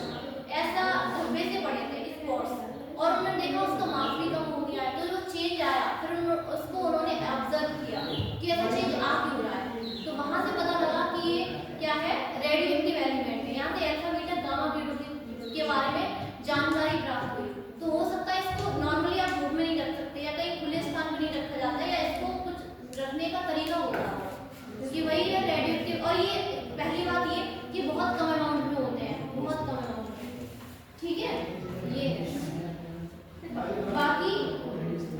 Speaker 1: ऐसा धब्बे से पड़े थे, स्पॉट्स, और उन्होंने देखा उसका मास भी कम हो गया है, तो जो चेंज आया फिर उसको उन्होंने ऑब्जर्व किया कि ऐसा चेंज आ क्यों रहा है, तो वहां से पता लगा कि ये क्या है, रेडियोएक्टिव एलिमेंट है। यहाँ से अल्फा बीटा गामा बीटा के बारे में जानकारी प्राप्त हुई। तो हो सकता है इसको नॉर्मली आप रूम में नहीं रख सकते, या कहीं खुले स्थान में नहीं रखा जाता है, या इसको कुछ रखने का तरीका होता है, क्योंकि वही है रेडियोएक्टिव। और ये पहली बात ये कि बहुत कम अमाउंट में होते हैं, बहुत कम अमाउंट में, ठीक है। ये बाकी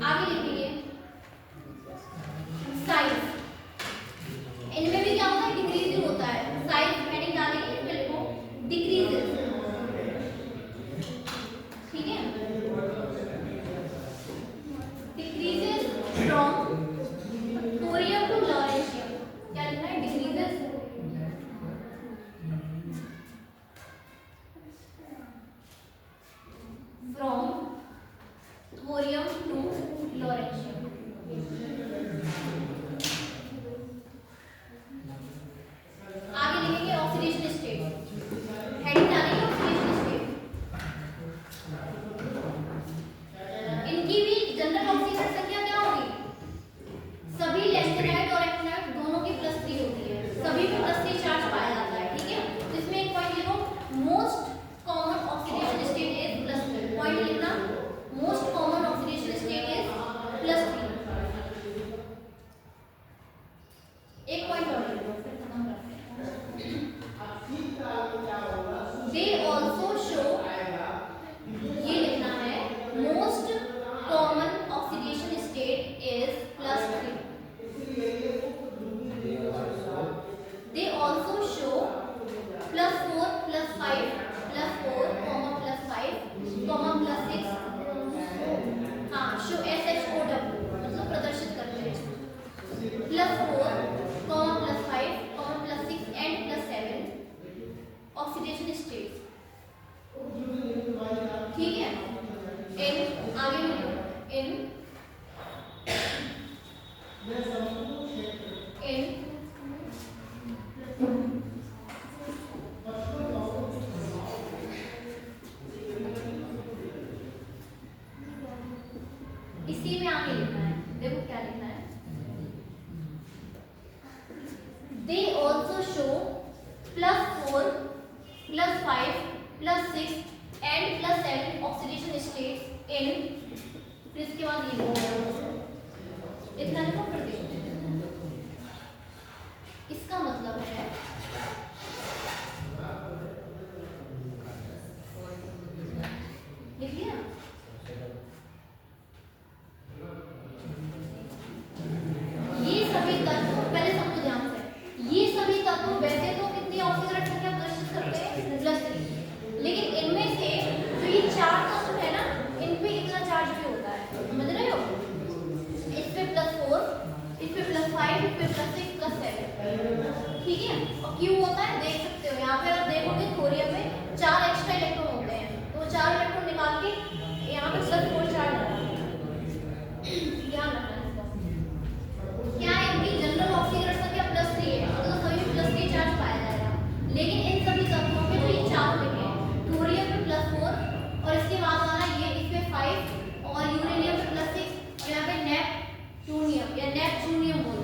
Speaker 1: आगे लिखेंगे साइज, इनमें भी क्या होता है, डिक्रीजिंग होता है। साइज हेडिंग डालेंगे, इसमें लिखो डिक्रीजेस, ठीक है, decreases from thorium to lawrencium. क्या लिखना है, decreases from thorium to lawrencium. आगे लिखेंगे ऑक्सीडेशन स्टेट, हेडिंग डालेंगे ऑक्सीडेशन स्टेट। इनकी भी जनरल ऑक्सीजन संख्या क्या होगी, सभी लैंथेनाइड और एक्टिनाइड दोनों की +3 होती है, सभी में +3 चार्ज पाया जाता है, ठीक है। तो इसमें एक पॉइंट लिखो, most common oxidation state is +3, point लिखना, most common oxidation state is +3। एक पॉइंट और लिखो, फिर खत्म करते हैं। They also show, ये लिखना है, most common oxidation state is +3. They also show +4, +5, +4, +5, +6, हाँ, show SHOW, मतलब प्रदर्शित करते हैं, +4, +5, +6 and +7 ऑक्सीडेशन स्टेट, ठीक है। इन आगे इन इसी में आगे लिखना है, देखो क्या लिखना है, they also show +4, +5, +6 and +7 oxidation states in, फिर इसके बाद ये इतना लिखो, फिर देखो इसका मतलब है लिख लिया, ये सभी तत्व, पहले समझो ध्यान से, ये सभी तत्व वैसे तो कितनी ऑक्सीजन संख्या प्रदर्शित करते हैं, +3, लेकिन इनमें से जो ये 4 तत्व है ना, इन पे इतना चार्ज भी होता है, समझ रहे हो, इस पे +4, इस पे +5, इस पे +6, +7, ठीक है। और क्यों होता है देख सकते हो, यहाँ पे आप देखोगे थोरियम में 4 एक्स्ट्रा इलेक्ट्रॉन होते हैं, तो 4 इलेक्ट्रॉन निकाल के यहाँ पे +4 चार्ज लगा, ध्यान रखना है इसको। क्या है, इनकी जनरल ऑक्सीजन संख्या +3 है, या नेपच्यूनियम हो